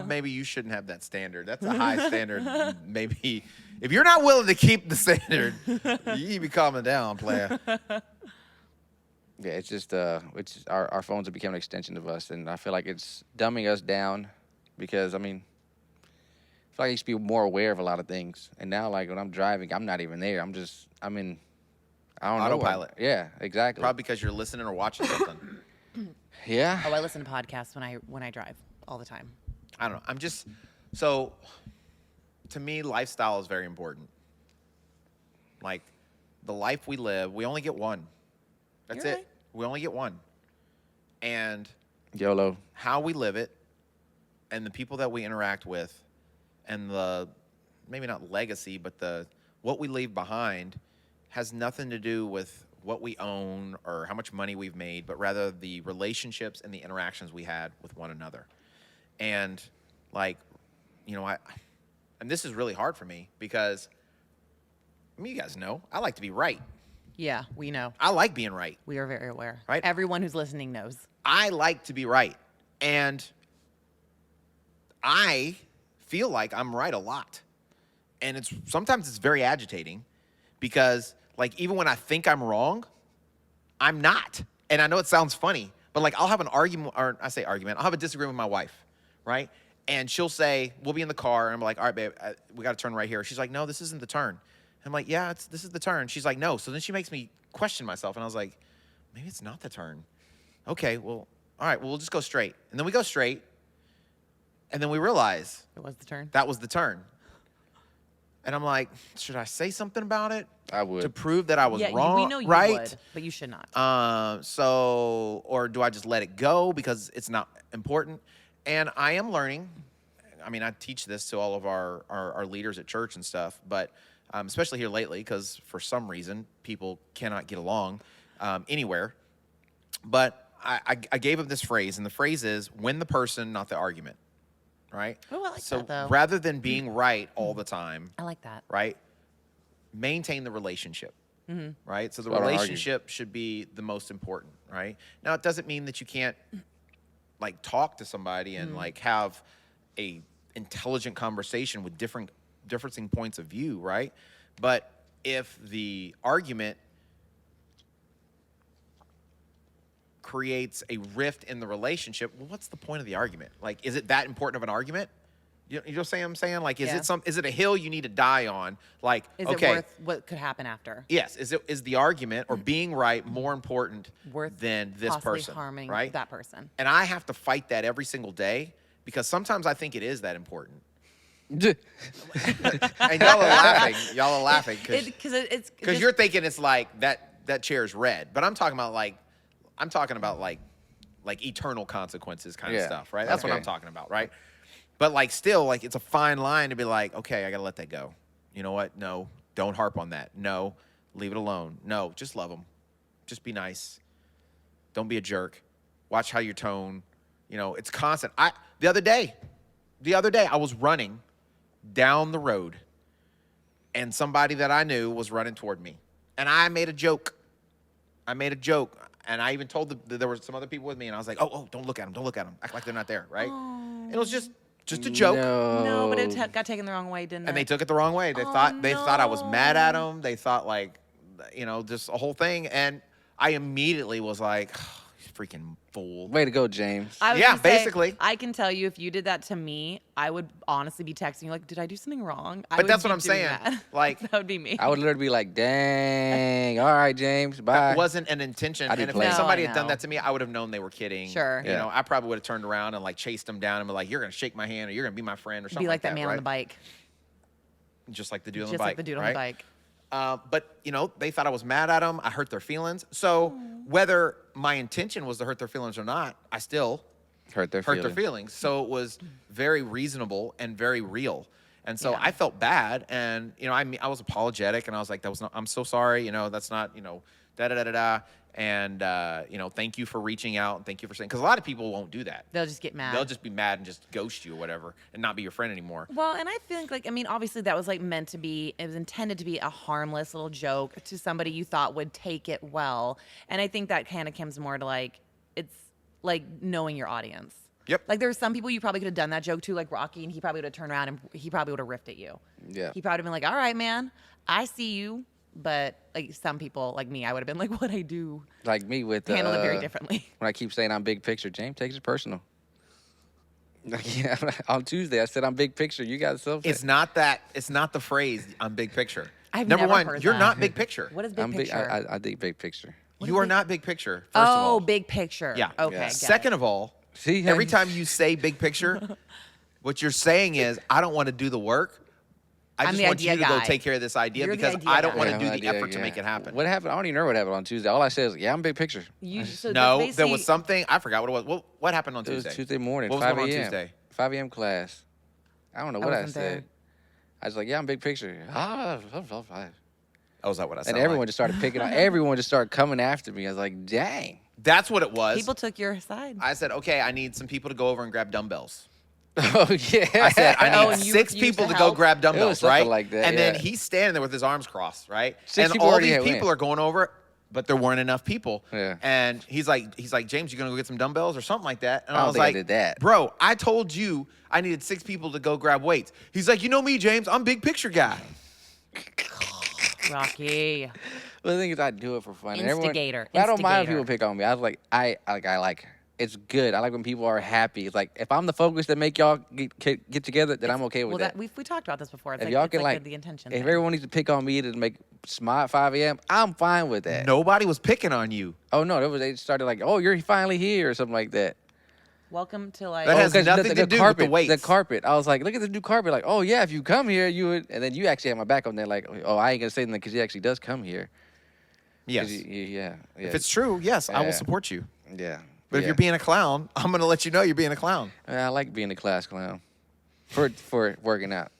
S1: Maybe you shouldn't have that standard. That's a high standard. Maybe if you're not willing to keep the standard, you need to be calming down, player.
S3: yeah, it's just our phones have become an extension of us, and I feel like it's dumbing us down because I mean, I feel like I used to be more aware of a lot of things, and now like when I'm driving, I'm not even there. I'm in. I don't know.
S1: Autopilot.
S3: Yeah, exactly.
S1: Probably because you're listening or watching something.
S3: Yeah.
S2: Oh, I listen to podcasts when I drive all the time.
S1: I don't know. So to me, lifestyle is very important. Like the life we live, we only get one. That's
S2: You're
S1: it.
S2: right.
S1: We only get one. And
S3: YOLO.
S1: how we live it and the people that we interact with and the maybe not legacy, but what we leave behind has nothing to do with what we own or how much money we've made, but rather the relationships and the interactions we had with one another. And like, and this is really hard for me because you guys know, I like to be right.
S2: Yeah, we know.
S1: I like being right.
S2: We are very aware.
S1: Right.
S2: Everyone who's listening knows.
S1: I like to be right. And I feel like I'm right a lot. And sometimes it's very agitating because like even when I think I'm wrong, I'm not. And I know it sounds funny, but like I'll have an argument, or I say argument, I'll have a disagreement with my wife, right? And she'll say, we'll be in the car, and I'm like, all right, babe, we got to turn right here. She's like, no, this isn't the turn. I'm like, yeah, this is the turn. She's like, no. So then she makes me question myself, and I was like, maybe it's not the turn. Okay, well, all right, well, we'll just go straight. And then we go straight, and then we realize
S2: It was the turn.
S1: that was the turn. And I'm like, should I say something about it?
S3: I would.
S1: To prove that I was
S2: Yeah,
S1: wrong,
S2: we know you
S1: right?
S2: would, but you should not.
S1: Or do I just let it go because it's not important? And I am learning. I mean, I teach this to all of our leaders at church and stuff, but especially here lately because for some reason people cannot get along anywhere. But I gave him this phrase, and the phrase is, win the person, not the argument, right?
S2: Oh, I like
S1: so
S2: that, though.
S1: rather than being right all the time,
S2: I like that.
S1: right? Maintain the relationship, right? So the
S3: So I don't argue.
S1: relationship should be the most important, right? Now, it doesn't mean that you can't like talk to somebody and like have a intelligent conversation with differing points of view, right? But if the argument creates a rift in the relationship, well, what's the point of the argument? Like, is it that important of an argument? You know what I'm saying? Like, is
S2: Yeah.
S1: is it a hill you need to die on? Like,
S2: Is
S1: okay,
S2: it worth what could happen after?
S1: yes. Is the argument or being right more important
S2: Worth
S1: than this
S2: possibly
S1: person,
S2: harming
S1: right?
S2: that person.
S1: And I have to fight that every single day because sometimes I think it is that important. And y'all are laughing. Y'all are laughing because you're thinking it's like that chair is red, but I'm talking about like eternal consequences kind of
S3: Yeah.
S1: stuff, right? That's what
S3: Okay.
S1: I'm talking about, right? But like still, like it's a fine line to be like, okay, I gotta let that go. You know what? No, don't harp on that. No, leave it alone. No, just love them. Just be nice. Don't be a jerk. Watch how you tone. You know, it's constant. The other day, I was running down the road, and somebody that I knew was running toward me, and I made a joke. And I even told there were some other people with me, and I was like, oh, don't look at them. Don't look at them. Act like they're not there, right?
S2: Oh.
S1: It was just a joke.
S2: No, but it got taken the wrong way, didn't it?
S1: And they took it the wrong way. They thought I was mad at them. They thought like, just a whole thing. And I immediately was like, oh, you freaking fool.
S3: Way to go, James.
S2: I was
S1: Yeah,
S2: gonna say,
S1: basically.
S2: I can tell you if you did that to me, I would honestly be texting you like, did I do something wrong?
S1: But that's what I'm saying. Like,
S2: that would be me.
S3: I would literally be like, dang. All right, James. Bye.
S1: that wasn't an intention.
S3: I'd be
S1: And if
S3: playing.
S1: somebody
S2: No,
S1: had done
S2: no.
S1: that to me, I would have known they were kidding.
S2: Sure.
S1: You
S3: Yeah.
S1: know, I probably would have turned around and like chased them down and be like, you're going to shake my hand or you're going to be my friend or something
S2: Be like that man
S1: right?
S2: on the bike.
S1: Just like the dude on the
S2: Just
S1: bike.
S2: like the dude on
S1: right?
S2: the bike.
S1: But they thought I was mad at them. I hurt their feelings. So whether my intention was to hurt their feelings or not, I still
S3: Hurt their
S1: hurt their
S3: feelings.
S1: feelings. So it was very reasonable and very real. And so
S2: Yeah.
S1: I felt bad, and I was apologetic, and I was like, I'm so sorry. That's not da da da da da. And thank you for reaching out, and thank you for saying, because a lot of people won't do that.
S2: They'll just get mad.
S1: They'll just be mad and just ghost you or whatever, and not be your friend anymore.
S2: Well, and I think obviously that was meant to be, it was intended to be a harmless little joke to somebody you thought would take it well. And I think that kind of comes more to it's like knowing your audience.
S1: Yep.
S2: Like there's some people you probably could have done that joke to, like Rocky, and he probably would have turned around and he probably would have riffed at you.
S3: Yeah.
S2: He probably been like, all right, man, I see you. But like some people like me, I would have been like, what I do,
S3: Like me with
S2: handle it very differently.
S3: When I keep saying I'm big picture, James takes it personal. Yeah, on Tuesday I said I'm big picture. You got so
S1: It's not that. It's not the phrase "I'm big picture."
S2: I've
S1: Number
S2: never
S1: one,
S2: heard
S1: you're
S2: that.
S1: not big picture.
S2: What is big
S3: I'm
S2: picture?
S3: I dig big picture.
S1: You are not big picture. First of all,
S2: big picture.
S1: Yeah.
S2: Okay.
S3: Yeah.
S2: get it.
S1: Second of all,
S3: See,
S1: every time you say big picture, what you're saying is, I don't want to do the work. I
S2: I'm
S1: just
S2: the
S1: want you to
S2: idea
S1: go
S2: guy.
S1: take care of this idea
S2: You're the
S1: because
S2: idea
S1: I don't
S2: guy.
S1: want
S3: Yeah,
S1: to do
S3: I'm
S1: the
S3: idea,
S1: effort to
S3: yeah.
S1: make it happen.
S3: What happened? I don't even know what happened on Tuesday. All I said is, yeah, I'm big picture.
S2: So
S1: No,
S2: that's
S1: there was
S2: basically-
S1: something. I forgot what it was. What happened on
S3: It was
S1: Tuesday?
S3: Tuesday morning,
S1: What was
S3: 5
S1: going on
S3: a.m.
S1: Tuesday?
S3: 5 a.m. class. I don't know what I
S2: wasn't there.
S3: said. I was like, yeah, I'm big picture.
S1: Oh, is that what I said?
S3: And everyone just started picking on. Everyone just started coming after me. I was like, dang.
S1: That's what it was.
S2: People took your side.
S1: I said, okay, I need some people to go over and grab dumbbells.
S3: Oh yeah.
S1: I said, I
S2: Oh,
S1: need
S2: and you
S1: 6
S2: refused
S1: people
S2: to
S1: to go
S2: help?
S1: grab
S3: It was
S1: dumbbells,
S3: something
S1: right?
S3: like that,
S1: And then
S3: yeah.
S1: he's standing there with his arms crossed, right?
S3: 6
S1: And
S3: people
S1: all
S3: already
S1: these
S3: had
S1: people
S3: went.
S1: are going over, but there weren't enough people.
S3: Yeah.
S1: And he's like, James, you gonna go get some dumbbells or something like that? And
S3: I don't
S1: was
S3: think I
S1: like,
S3: did that.
S1: bro, I told you I needed 6 people to go grab weights. He's like, you know me, James, I'm big picture guy.
S2: Rocky.
S3: Well, the thing is, I do it for fun. And everyone-
S2: Instigator.
S3: I don't mind if
S2: Instigator.
S3: people pick on me. I was like, I like. It's good. I like when people are happy. It's like if I'm the focus that make y'all get together, then I'm okay with
S2: Well,
S3: that.
S2: we talked about this before. It's
S3: If
S2: like,
S3: y'all
S2: it's
S3: can
S2: like the intention.
S3: if
S2: thing.
S3: everyone needs to pick on me to make smile at 5 a.m., I'm fine with that.
S1: Nobody was picking on you.
S3: Oh no, they started like, oh, you're finally here or something like that.
S2: Welcome to
S1: That has
S3: 'cause
S1: nothing to do with the
S3: carpet,
S1: weights.
S3: The carpet. I was like, look at the new carpet. Like, oh yeah, if you come here, you would. And then you actually had my back on there. Like, oh, I ain't gonna say anything because he actually does come here. 'Cause
S1: Yes.
S3: yeah.
S1: If it's true, yes, I will
S3: Yeah.
S1: support you.
S3: Yeah.
S1: But if
S3: yeah.
S1: you're being a clown, I'm gonna let you know you're being a clown.
S3: I like being a class clown for working out.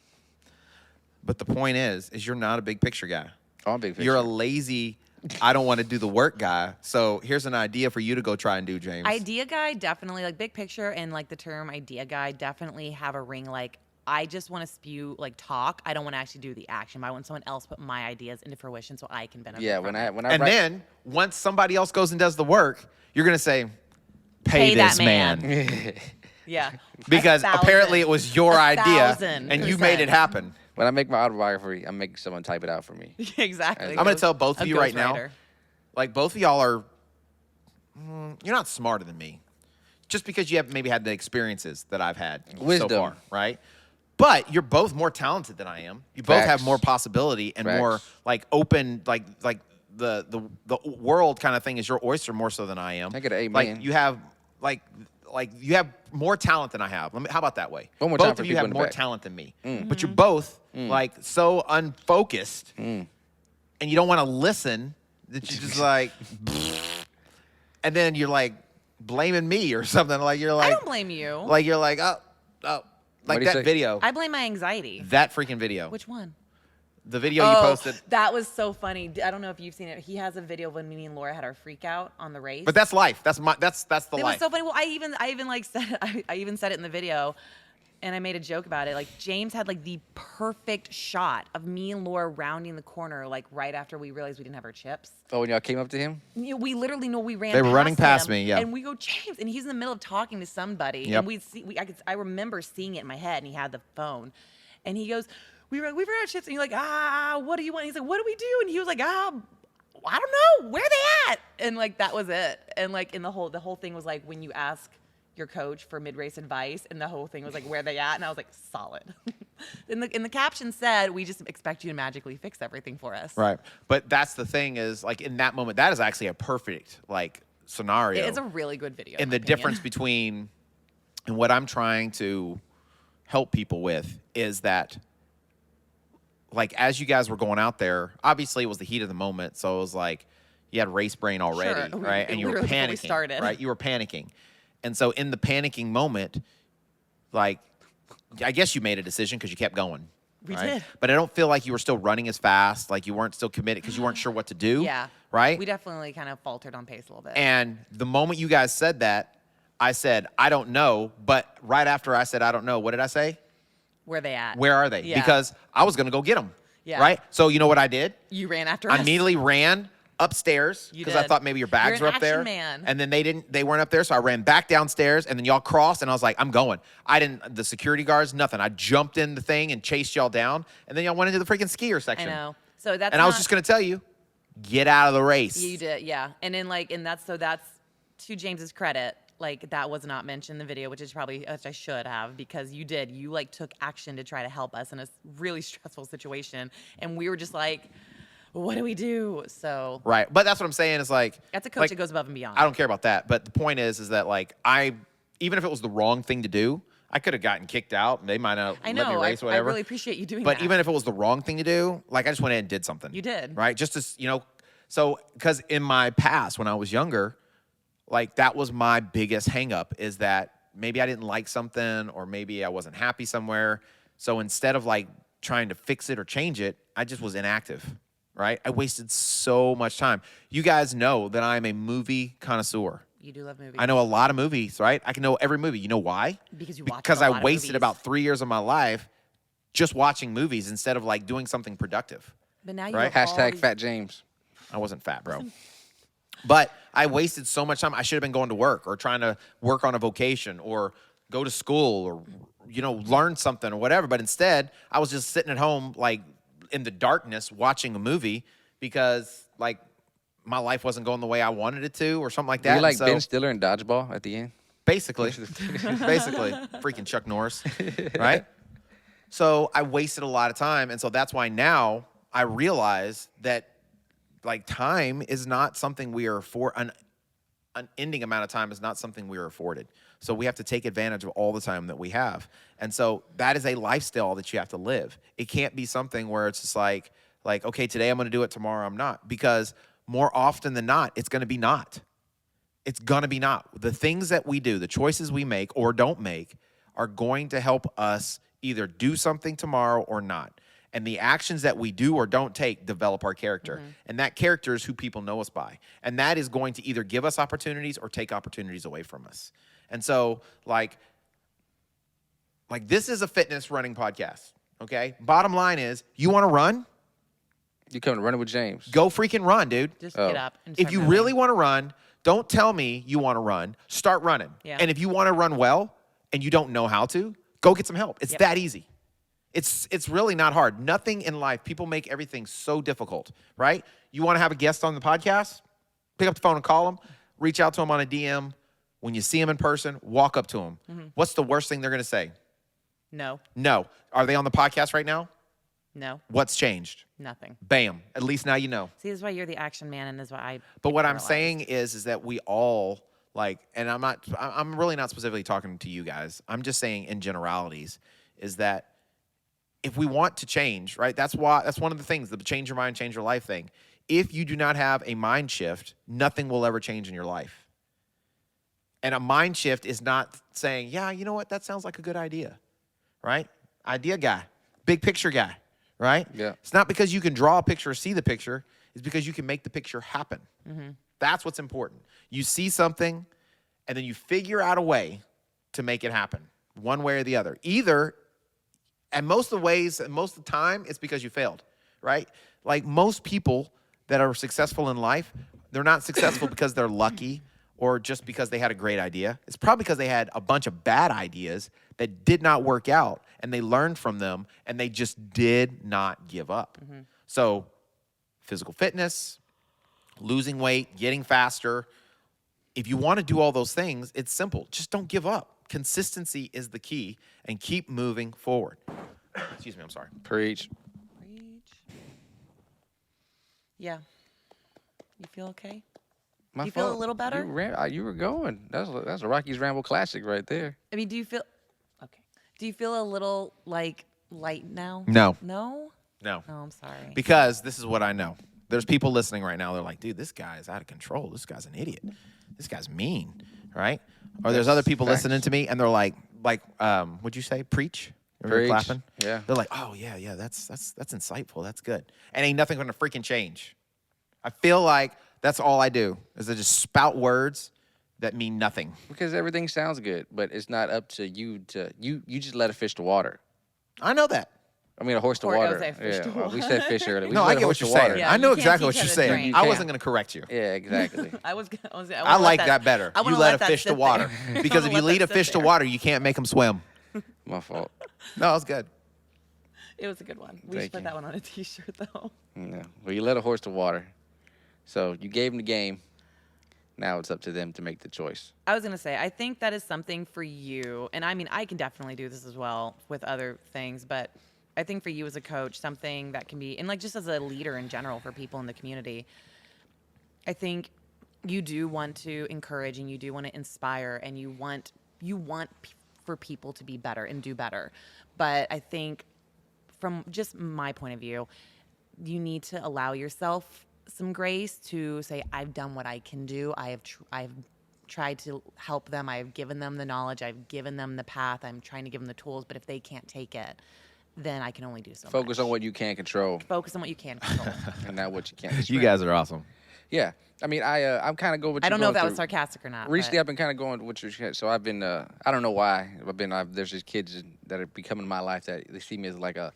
S1: But the point is you're not a big picture guy.
S3: Oh, I'm big picture.
S1: You're a lazy, I don't want to do the work guy. So here's an idea for you to go try and do, James.
S2: idea guy, definitely like big picture and like the term idea guy definitely have a ring. Like I just want to spew like talk. I don't want to actually do the action. But I want someone else put my ideas into fruition so I can benefit.
S3: yeah.
S2: from
S3: When
S2: it.
S3: I
S1: And
S3: write-
S1: then once somebody else goes and does the work, you're gonna say,
S2: Pay
S1: this
S2: that man."
S1: man.
S2: yeah,
S1: Because apparently it was your idea
S2: 1,000%.
S1: and you made it happen.
S3: when I make my autobiography, I'm making someone type it out for me.
S2: exactly.
S1: I'm gonna tell both
S2: A
S1: of you right now,
S2: ghostwriter.
S1: like both of y'all are, you're not smarter than me. Just because you have maybe had the experiences that I've had so
S3: Wisdom.
S1: far, right? But you're both more talented than I am. You both have
S3: Facts.
S1: more possibility and more
S3: Facts.
S1: like open, like the world kind of thing is your oyster more so than I am.
S3: I get an amen.
S1: Like you have like you have more talent than I have. How about that way?
S3: One more time
S1: Both
S3: for
S1: of you
S3: people
S1: have
S3: in the
S1: more
S3: back.
S1: talent than me, but you're both like so unfocused, and you don't want to listen that you just like, and then you're like blaming me or something. Like you're like,
S2: I don't blame you.
S1: like you're like oh, like
S3: What'd he
S1: that
S3: say?
S1: video,
S2: I blame my anxiety.
S1: that freaking video,
S2: Which one?
S1: the video you posted.
S2: That was so funny. I don't know if you've seen it. He has a video of when me and Laura had our freak out on the race.
S1: But that's life. That's the
S2: it
S1: life.
S2: was so funny. Well, I even like said I even said it in the video, and I made a joke about it. Like James had like the perfect shot of me and Laura rounding the corner, like right after we realized we didn't have our chips.
S3: Oh, when y'all came up to him?
S2: We literally know we ran.
S1: They were running past
S2: him,
S1: me, yeah.
S2: And we go, James, and he's in the middle of talking to somebody,
S1: Yep.
S2: and I remember seeing it in my head, and he had the phone, and he goes, we ran out chips, and you're like, what do you want? He's like, what do we do? And he was like, I don't know, where they at? And like that was it. And like the whole thing was like when you ask your coach for mid-race advice, and the whole thing was like, where they at? And I was like, solid. And the caption said, we just expect you to magically fix everything for us.
S1: Right. But that's the thing is like in that moment, that is actually a perfect like scenario.
S2: It's a really good video.
S1: And
S2: in
S1: the
S2: my opinion.
S1: difference between and what I'm trying to help people with is that like as you guys were going out there, obviously it was the heat of the moment, so it was like you had race brain already,
S2: Sure.
S1: right? And you were
S2: Literally before we
S1: panicking,
S2: started.
S1: right? You were panicking. And so in the panicking moment, like I guess you made a decision because you kept going.
S2: We
S1: right?
S2: did.
S1: But I don't feel like you were still running as fast, like you weren't still committed because you weren't sure what to do.
S2: Yeah.
S1: Right?
S2: We definitely kind of faltered on pace a little bit.
S1: And the moment you guys said that, I said, I don't know. But right after I said, I don't know, what did I say?
S2: Where they at?
S1: Where are they?
S2: Yeah.
S1: Because I was going to go get them.
S2: Yeah.
S1: Right? So you know what I did?
S2: You ran after
S1: I
S2: us.
S1: immediately ran upstairs
S2: You
S1: because I
S2: did.
S1: thought maybe your bags
S2: You're
S1: were
S2: an
S1: up there.
S2: action man.
S1: And then they weren't up there. So I ran back downstairs and then y'all crossed and I was like, I'm going. The security guards, nothing. I jumped in the thing and chased y'all down. And then y'all went into the freaking skier
S2: I
S1: section.
S2: know. So that's
S1: And I was just going to tell you, get out of the race.
S2: You did, yeah. And then that's to James's credit. Like that was not mentioned in the video, which I should have, because you like took action to try to help us in a really stressful situation. And we were just like, what do we do? So
S1: Right. But that's what I'm saying is like.
S2: that's a coach
S1: like,
S2: that goes above and beyond.
S1: I don't care about that. But the point is that like even if it was the wrong thing to do, I could have gotten kicked out. They might not
S2: I
S1: let me
S2: know.
S1: race,
S2: I
S1: whatever.
S2: really appreciate you doing
S1: But
S2: that.
S1: even if it was the wrong thing to do, like I just went in and did something.
S2: You did.
S1: Right? Just to, so because in my past when I was younger, like that was my biggest hang up is that maybe I didn't like something or maybe I wasn't happy somewhere. So instead of like trying to fix it or change it, I just was inactive. Right? I wasted so much time. You guys know that I'm a movie connoisseur.
S2: You do love movies.
S1: I know a lot of movies, right? I can know every movie. You know why?
S2: Because you watch
S1: Because
S2: a
S1: I
S2: lot of
S1: wasted
S2: movies.
S1: about 3 years of my life just watching movies instead of like doing something productive.
S2: But now you
S1: right?
S2: have all
S3: Hashtag
S2: these-
S3: Fat James.
S1: I wasn't fat, bro. But I wasted so much time. I should have been going to work or trying to work on a vocation or go to school or, learn something or whatever. But instead, I was just sitting at home, like in the darkness, watching a movie because like my life wasn't going the way I wanted it to or something like that.
S3: Were you like
S1: And so,
S3: Ben Stiller in Dodgeball at the end?
S1: basically, freaking Chuck Norris, right? So I wasted a lot of time. And so that's why now I realize that like time is not something we are an ending amount of time is not something we are afforded. So we have to take advantage of all the time that we have. And so that is a lifestyle that you have to live. It can't be something where it's just like, okay, today I'm going to do it, tomorrow I'm not. Because more often than not, it's going to be not. It's going to be not. The things that we do, the choices we make or don't make are going to help us either do something tomorrow or not. And the actions that we do or don't take develop our character.
S2: Mm-hmm.
S1: And that character is who people know us by. And that is going to either give us opportunities or take opportunities away from us. And so, like this is a fitness running podcast, okay? Bottom line is, you want to run?
S3: You coming to Running with James?
S1: Go freaking run, dude.
S2: Just
S3: Oh.
S2: get up. And
S1: If
S2: start
S1: you
S2: moving.
S1: really want to run, don't tell me you want to run. Start running.
S2: Yeah.
S1: And if you want to run well and you don't know how to, go get some help. It's
S2: Yep.
S1: that easy. It's really not hard. Nothing in life, people make everything so difficult, right? You want to have a guest on the podcast? Pick up the phone and call them. Reach out to them on a DM. When you see them in person, walk up to them.
S2: Mm-hmm.
S1: What's the worst thing they're going to say?
S2: No.
S1: No. Are they on the podcast right now?
S2: No.
S1: What's changed?
S2: Nothing.
S1: Bam. At least now you know.
S2: See, this is why you're the action man, and this is why I.
S1: But what I'm
S2: paralyzed.
S1: saying is that we all like, and I'm really not specifically talking to you guys. I'm just saying in generalities, is that if we want to change, right? That's one of the things, the change your mind, change your life thing. If you do not have a mind shift, nothing will ever change in your life. And a mind shift is not saying, yeah, you know what? That sounds like a good idea, right? Idea guy, big picture guy, right?
S3: Yeah.
S1: It's not because you can draw a picture or see the picture. It's because you can make the picture happen.
S2: Mm-hmm.
S1: That's what's important. You see something, and then you figure out a way to make it happen, one way or the other. Either, and most of the ways, and most of the time, it's because you failed, right? Like most people that are successful in life, they're not successful because they're lucky or just because they had a great idea. It's probably because they had a bunch of bad ideas that did not work out, and they learned from them, and they just did not give up.
S2: Mm-hmm.
S1: So physical fitness, losing weight, getting faster. If you want to do all those things, it's simple. Just don't give up. Consistency is the key, and keep moving forward. Excuse me, I'm sorry.
S3: Preach.
S2: Yeah. You feel okay?
S3: My
S2: You feel a
S3: fault.
S2: little better?
S3: You were going. That's a Rocky's Ramble classic right there.
S2: I mean, do you feel okay? Do you feel a little like light now?
S1: No.
S2: No?
S1: No.
S2: Oh, I'm sorry.
S1: Because this is what I know. There's people listening right now. They're like, dude, this guy is out of control. This guy's an idiot. This guy's mean, right? Or there's other people
S3: Facts.
S1: listening to me, and they're like, what'd you say? Preach?
S3: Preach.
S1: Clapping?
S3: Yeah.
S1: They're like, oh, yeah, that's insightful. That's good. And ain't nothing going to freaking change. I feel like that's all I do is I just spout words that mean nothing.
S3: Because everything sounds good, but it's not up to you to you just let a fish to water.
S1: I know that.
S3: I mean a horse to
S2: Or I
S3: water.
S2: would say fish to
S3: We said fish earlier. We
S1: No,
S3: just
S1: I
S3: let a
S1: get
S3: horse
S1: what
S3: to
S1: you're saying.
S3: water.
S2: Yeah,
S1: I know
S2: you can't
S1: exactly what
S2: teach
S1: you're
S2: how to
S1: saying.
S2: drink.
S1: I
S3: You
S1: wasn't
S3: can't.
S1: going to correct you.
S3: Yeah, exactly.
S2: I
S1: I like that better.
S2: I
S1: You
S2: wanna
S1: let a
S2: that
S1: fish to
S2: sit
S1: water.
S2: there.
S1: Because
S2: I
S1: if
S2: wanna
S1: you
S2: let
S1: lead a
S2: that
S1: fish
S2: sit
S1: to
S2: there.
S1: water, you can't make them swim.
S3: My fault.
S1: No, it's good.
S2: It was a good one. We
S3: Thank
S2: should put
S3: you.
S2: that one on a T-shirt though.
S3: Yeah. Well, you let a horse to water. So you gave them the game. Now it's up to them to make the choice.
S2: I was gonna say, I think that is something for you, and I mean, I can definitely do this as well with other things, but I think for you as a coach, something that can be, and like just as a leader in general for people in the community, I think you do want to encourage and you do want to inspire and you want for people to be better and do better. But I think from just my point of view, you need to allow yourself some grace to say, I've done what I can do. I've tried to help them. I've given them the knowledge. I've given them the path. I'm trying to give them the tools. But if they can't take it, then I can only do so
S3: Focus
S2: much.
S3: on what you can control
S2: Focus on what you can control.
S3: and not what you can't.
S1: You guys are awesome.
S3: Yeah. I mean, I'm kind of going with you.
S2: I don't know if
S3: going
S2: that was
S3: through.
S2: sarcastic or not.
S3: Recently,
S2: but
S3: I've been kind of going with your. So I've been. I don't know why. There's these kids that are becoming in my life that they see me as like a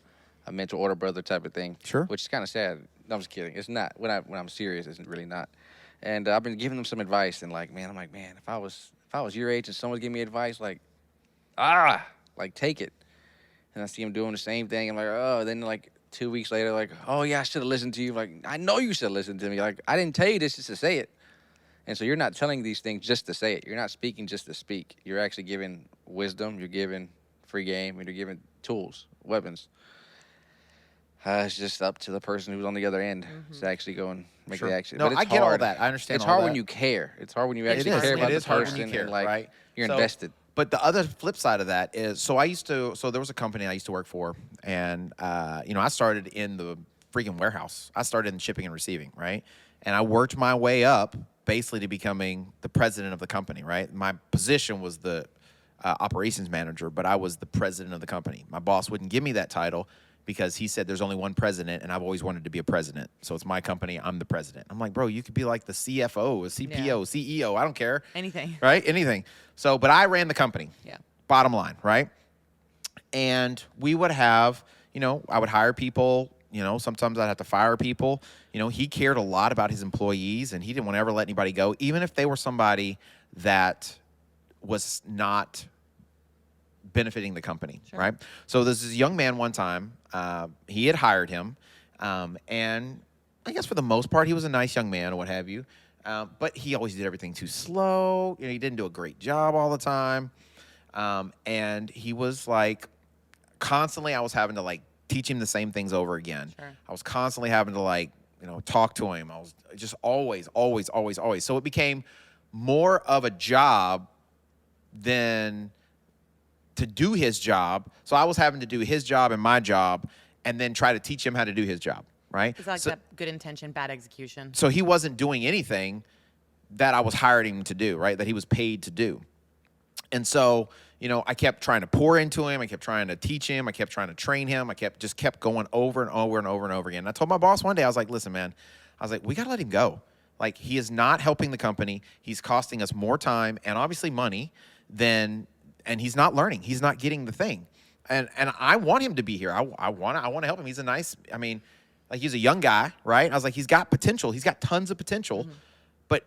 S3: mental order brother type of thing.
S1: Sure.
S3: Which is kind of sad. No, I'm just kidding. It's not. When I'm serious, it's really not. And I've been giving them some advice, and like, man, if I was your age and someone gave me advice, like take it. And I see them doing the same thing. I'm like, oh. Then like 2 weeks later, like, oh yeah, I should have listened to you. Like, I know you should have listened to me. Like, I didn't tell you this just to say it. And so you're not telling these things just to say it. You're not speaking just to speak. You're actually giving wisdom. You're giving free game, and you're giving tools, weapons. It's just up to the person who's on the other end to actually go and make
S1: Sure.
S3: the action.
S1: No,
S3: But it's
S1: I get all
S3: hard.
S1: that. I understand
S3: It's
S1: all
S3: hard
S1: that.
S3: when you care. It's hard when you
S1: It
S3: actually
S1: is.
S3: care about
S1: It
S3: the
S1: is hard
S3: person
S1: when you care,
S3: and like
S1: right?
S3: you're
S1: So-
S3: invested.
S1: But the other flip side of that is, so there was a company I used to work for, and I started in the freaking warehouse. I started in shipping and receiving, right? And I worked my way up basically to becoming the president of the company, right? My position was the operations manager, but I was the president of the company. My boss wouldn't give me that title because he said there's only one president, and I've always wanted to be a president. So it's my company. I'm the president. I'm like, bro, you could be like the CFO, a CPO, CEO. I don't care.
S2: anything.
S1: Right? Anything. So, but I ran the company.
S2: Yeah.
S1: Bottom line, right? And we would have, I would hire people, sometimes I'd have to fire people. He cared a lot about his employees, and he didn't want to ever let anybody go, even if they were somebody that was not benefiting the company,
S2: Sure.
S1: right? So there's this young man one time, he had hired him, and I guess for the most part, he was a nice young man or what have you, but he always did everything too slow. He didn't do a great job all the time, and he was like, constantly I was having to like teach him the same things over again.
S2: Sure.
S1: I was constantly having to like, talk to him. I was just always. So it became more of a job than to do his job. So I was having to do his job and my job and then try to teach him how to do his job, right?
S2: It's like that good intention, bad execution.
S1: So he wasn't doing anything that I was hiring him to do, right? That he was paid to do. And so, I kept trying to pour into him. I kept trying to teach him. I kept trying to train him. I kept going over and over and over and over again. And I told my boss one day, I was like, listen, man, we got to let him go. Like, he is not helping the company. He's costing us more time and obviously money and he's not learning. He's not getting the thing. And I want him to be here. I want to help him. He's he's a young guy, right? I was like, he's got potential. He's got tons of potential. Mm-hmm. But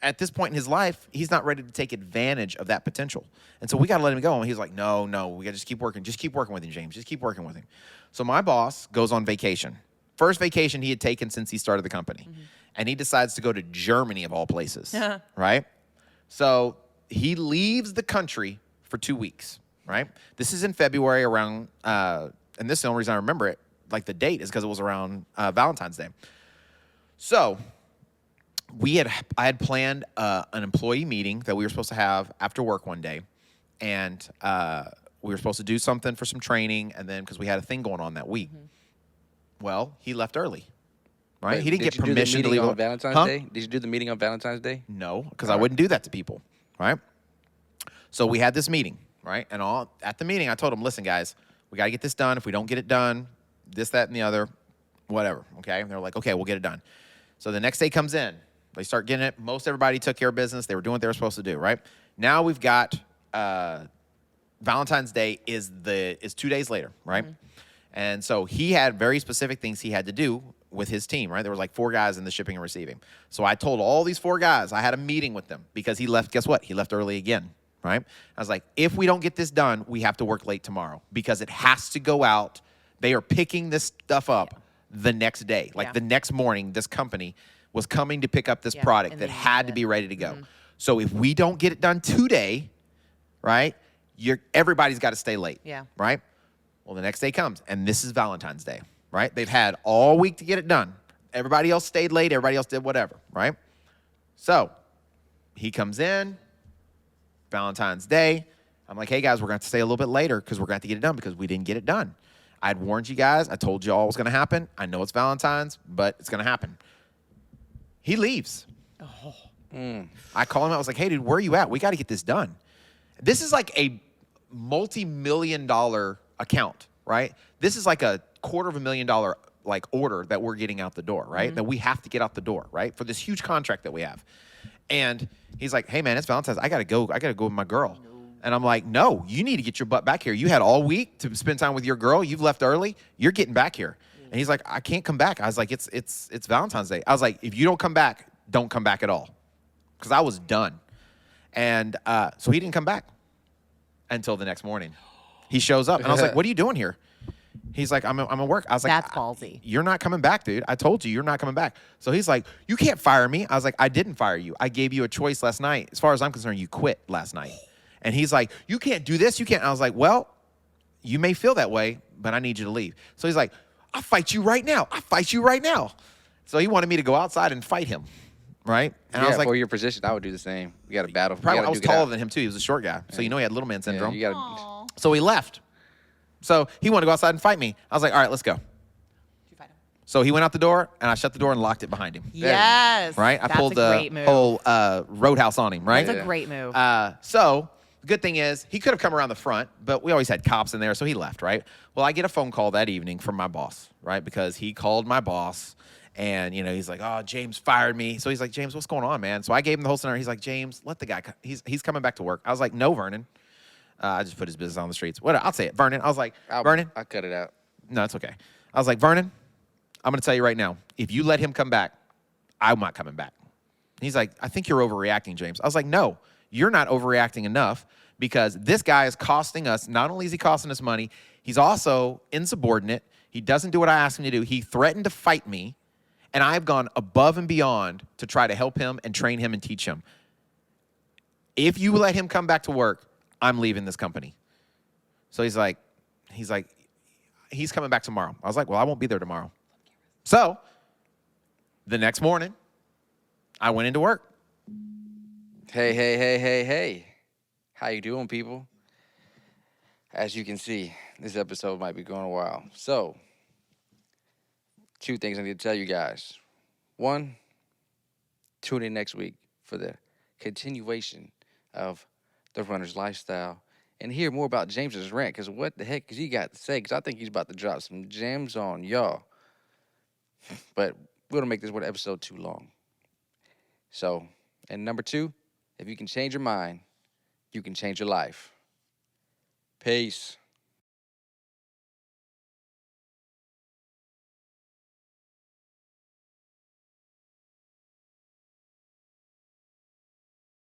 S1: at this point in his life, he's not ready to take advantage of that potential. And so we got to let him go. And he's like, no, we got to just keep working. Just keep working with him, James. Just keep working with him. So my boss goes on vacation. First vacation he had taken since he started the company. Mm-hmm. And he decides to go to Germany of all places, right? So he leaves the country for 2 weeks, right? This is in February around, and this is the only reason I remember it, like the date is because it was around Valentine's Day. So I had planned an employee meeting that we were supposed to have after work one day. And we were supposed to do something for some training. And then because we had a thing going on that week. Mm-hmm. Well, he left early, right?
S3: Wait,
S1: he didn't get permission to leave
S3: on Valentine's Day? Did you do the meeting on Valentine's Day?
S1: No, because I wouldn't do that to people, right? So we had this meeting, right? And at the meeting, I told him, listen, guys, we got to get this done. If we don't get it done, this, that, and the other, whatever, okay? And they're like, okay, we'll get it done. So the next day comes in. They start getting it. Most everybody took care of business. They were doing what they were supposed to do, right? Now we've got Valentine's Day is 2 days later, right? Mm-hmm. And so he had very specific things he had to do with his team, right? There were like 4 guys in the shipping and receiving. So I told all these 4 guys, I had a meeting with them because he left, guess what? He left early again, right? I was like, if we don't get this done, we have to work late tomorrow because it has to go out. They are picking this stuff up the next day. Like the next morning, this company was coming to pick up this product that had to be ready to go. Mm-hmm. So if we don't get it done today, right, everybody's got to stay late, right? Well, the next day comes, and this is Valentine's Day, right? They've had all week to get it done. Everybody else stayed late. Everybody else did whatever, right? So he comes in, Valentine's Day. I'm like, hey, guys, we're going to have to stay a little bit later because we're going to have to get it done because we didn't get it done. I'd warned you guys. I told you all was going to happen. I know it's Valentine's, but it's going to happen. He leaves. I call him out. I was like, hey, dude, where are you at? We got to get this done. This is like a multi-million-dollar account, right? This is like a $250,000 like order that we're getting out the door, right? Mm-hmm. That we have to get out the door, right? For this huge contract that we have. And he's like, hey man, it's Valentine's. I gotta go with my girl. No. And I'm like, no, you need to get your butt back here. You had all week to spend time with your girl. You've left early. You're getting back here. Mm-hmm. And he's like, I can't come back. I was like, it's Valentine's Day. I was like, if you don't come back at all. Because I was done. And so he didn't come back until the next morning. He shows up, and I was like, what are you doing here? He's like, I'm at work. I was like,
S2: that's ballsy.
S1: You're not coming back, dude. I told you you're not coming back. So he's like, you can't fire me. I was like, I didn't fire you. I gave you a choice last night. As far as I'm concerned, you quit last night. And he's like, you can't do this. You can't. I was like, well, you may feel that way, but I need you to leave. So he's like, I'll fight you right now. So he wanted me to go outside and fight him, right? And I was like,
S3: for your position, I would do the same. We got to battle.
S1: Probably, I was taller than him, too. He was a short guy. So you know he had little man syndrome.
S3: Yeah, you gotta,
S1: so he left. So he wanted to go outside and fight me. I was like, all right, let's go.
S2: Did you fight him?
S1: So he went out the door, and I shut the door and locked it behind him.
S2: Yes.
S1: Right? I pulled the whole roadhouse on him, right?
S2: That's a great move.
S1: So the good thing is he could have come around the front, but we always had cops in there, so he left, right? Well, I get a phone call that evening from my boss, right? Because he called my boss, and, he's like, oh, James fired me. So he's like, James, what's going on, man? So I gave him the whole scenario. He's like, James, let the guy – he's coming back to work. I was like, no, Vernon. I just put his business on the streets. I'll say it. Vernon. I was like, Vernon.
S3: I'll cut it out.
S1: No, it's okay. I was like, Vernon, I'm going to tell you right now, if you let him come back, I'm not coming back. He's like, I think you're overreacting, James. I was like, no, you're not overreacting enough because this guy is costing us, not only is he costing us money, he's also insubordinate. He doesn't do what I asked him to do. He threatened to fight me, and I've gone above and beyond to try to help him and train him and teach him. If you let him come back to work, I'm leaving this company. So he's like, he's coming back tomorrow. I was like, well, I won't be there tomorrow. So the next morning, I went into work.
S3: Hey. How you doing, people? As you can see, this episode might be going a while. So, two things I need to tell you guys. One, tune in next week for the continuation of the runner's lifestyle and hear more about James's rant, because what the heck has he got to say? Because I think he's about to drop some gems on y'all. But we don't make this one episode too long. So, and number two, if you can change your mind, you can change your life. Peace.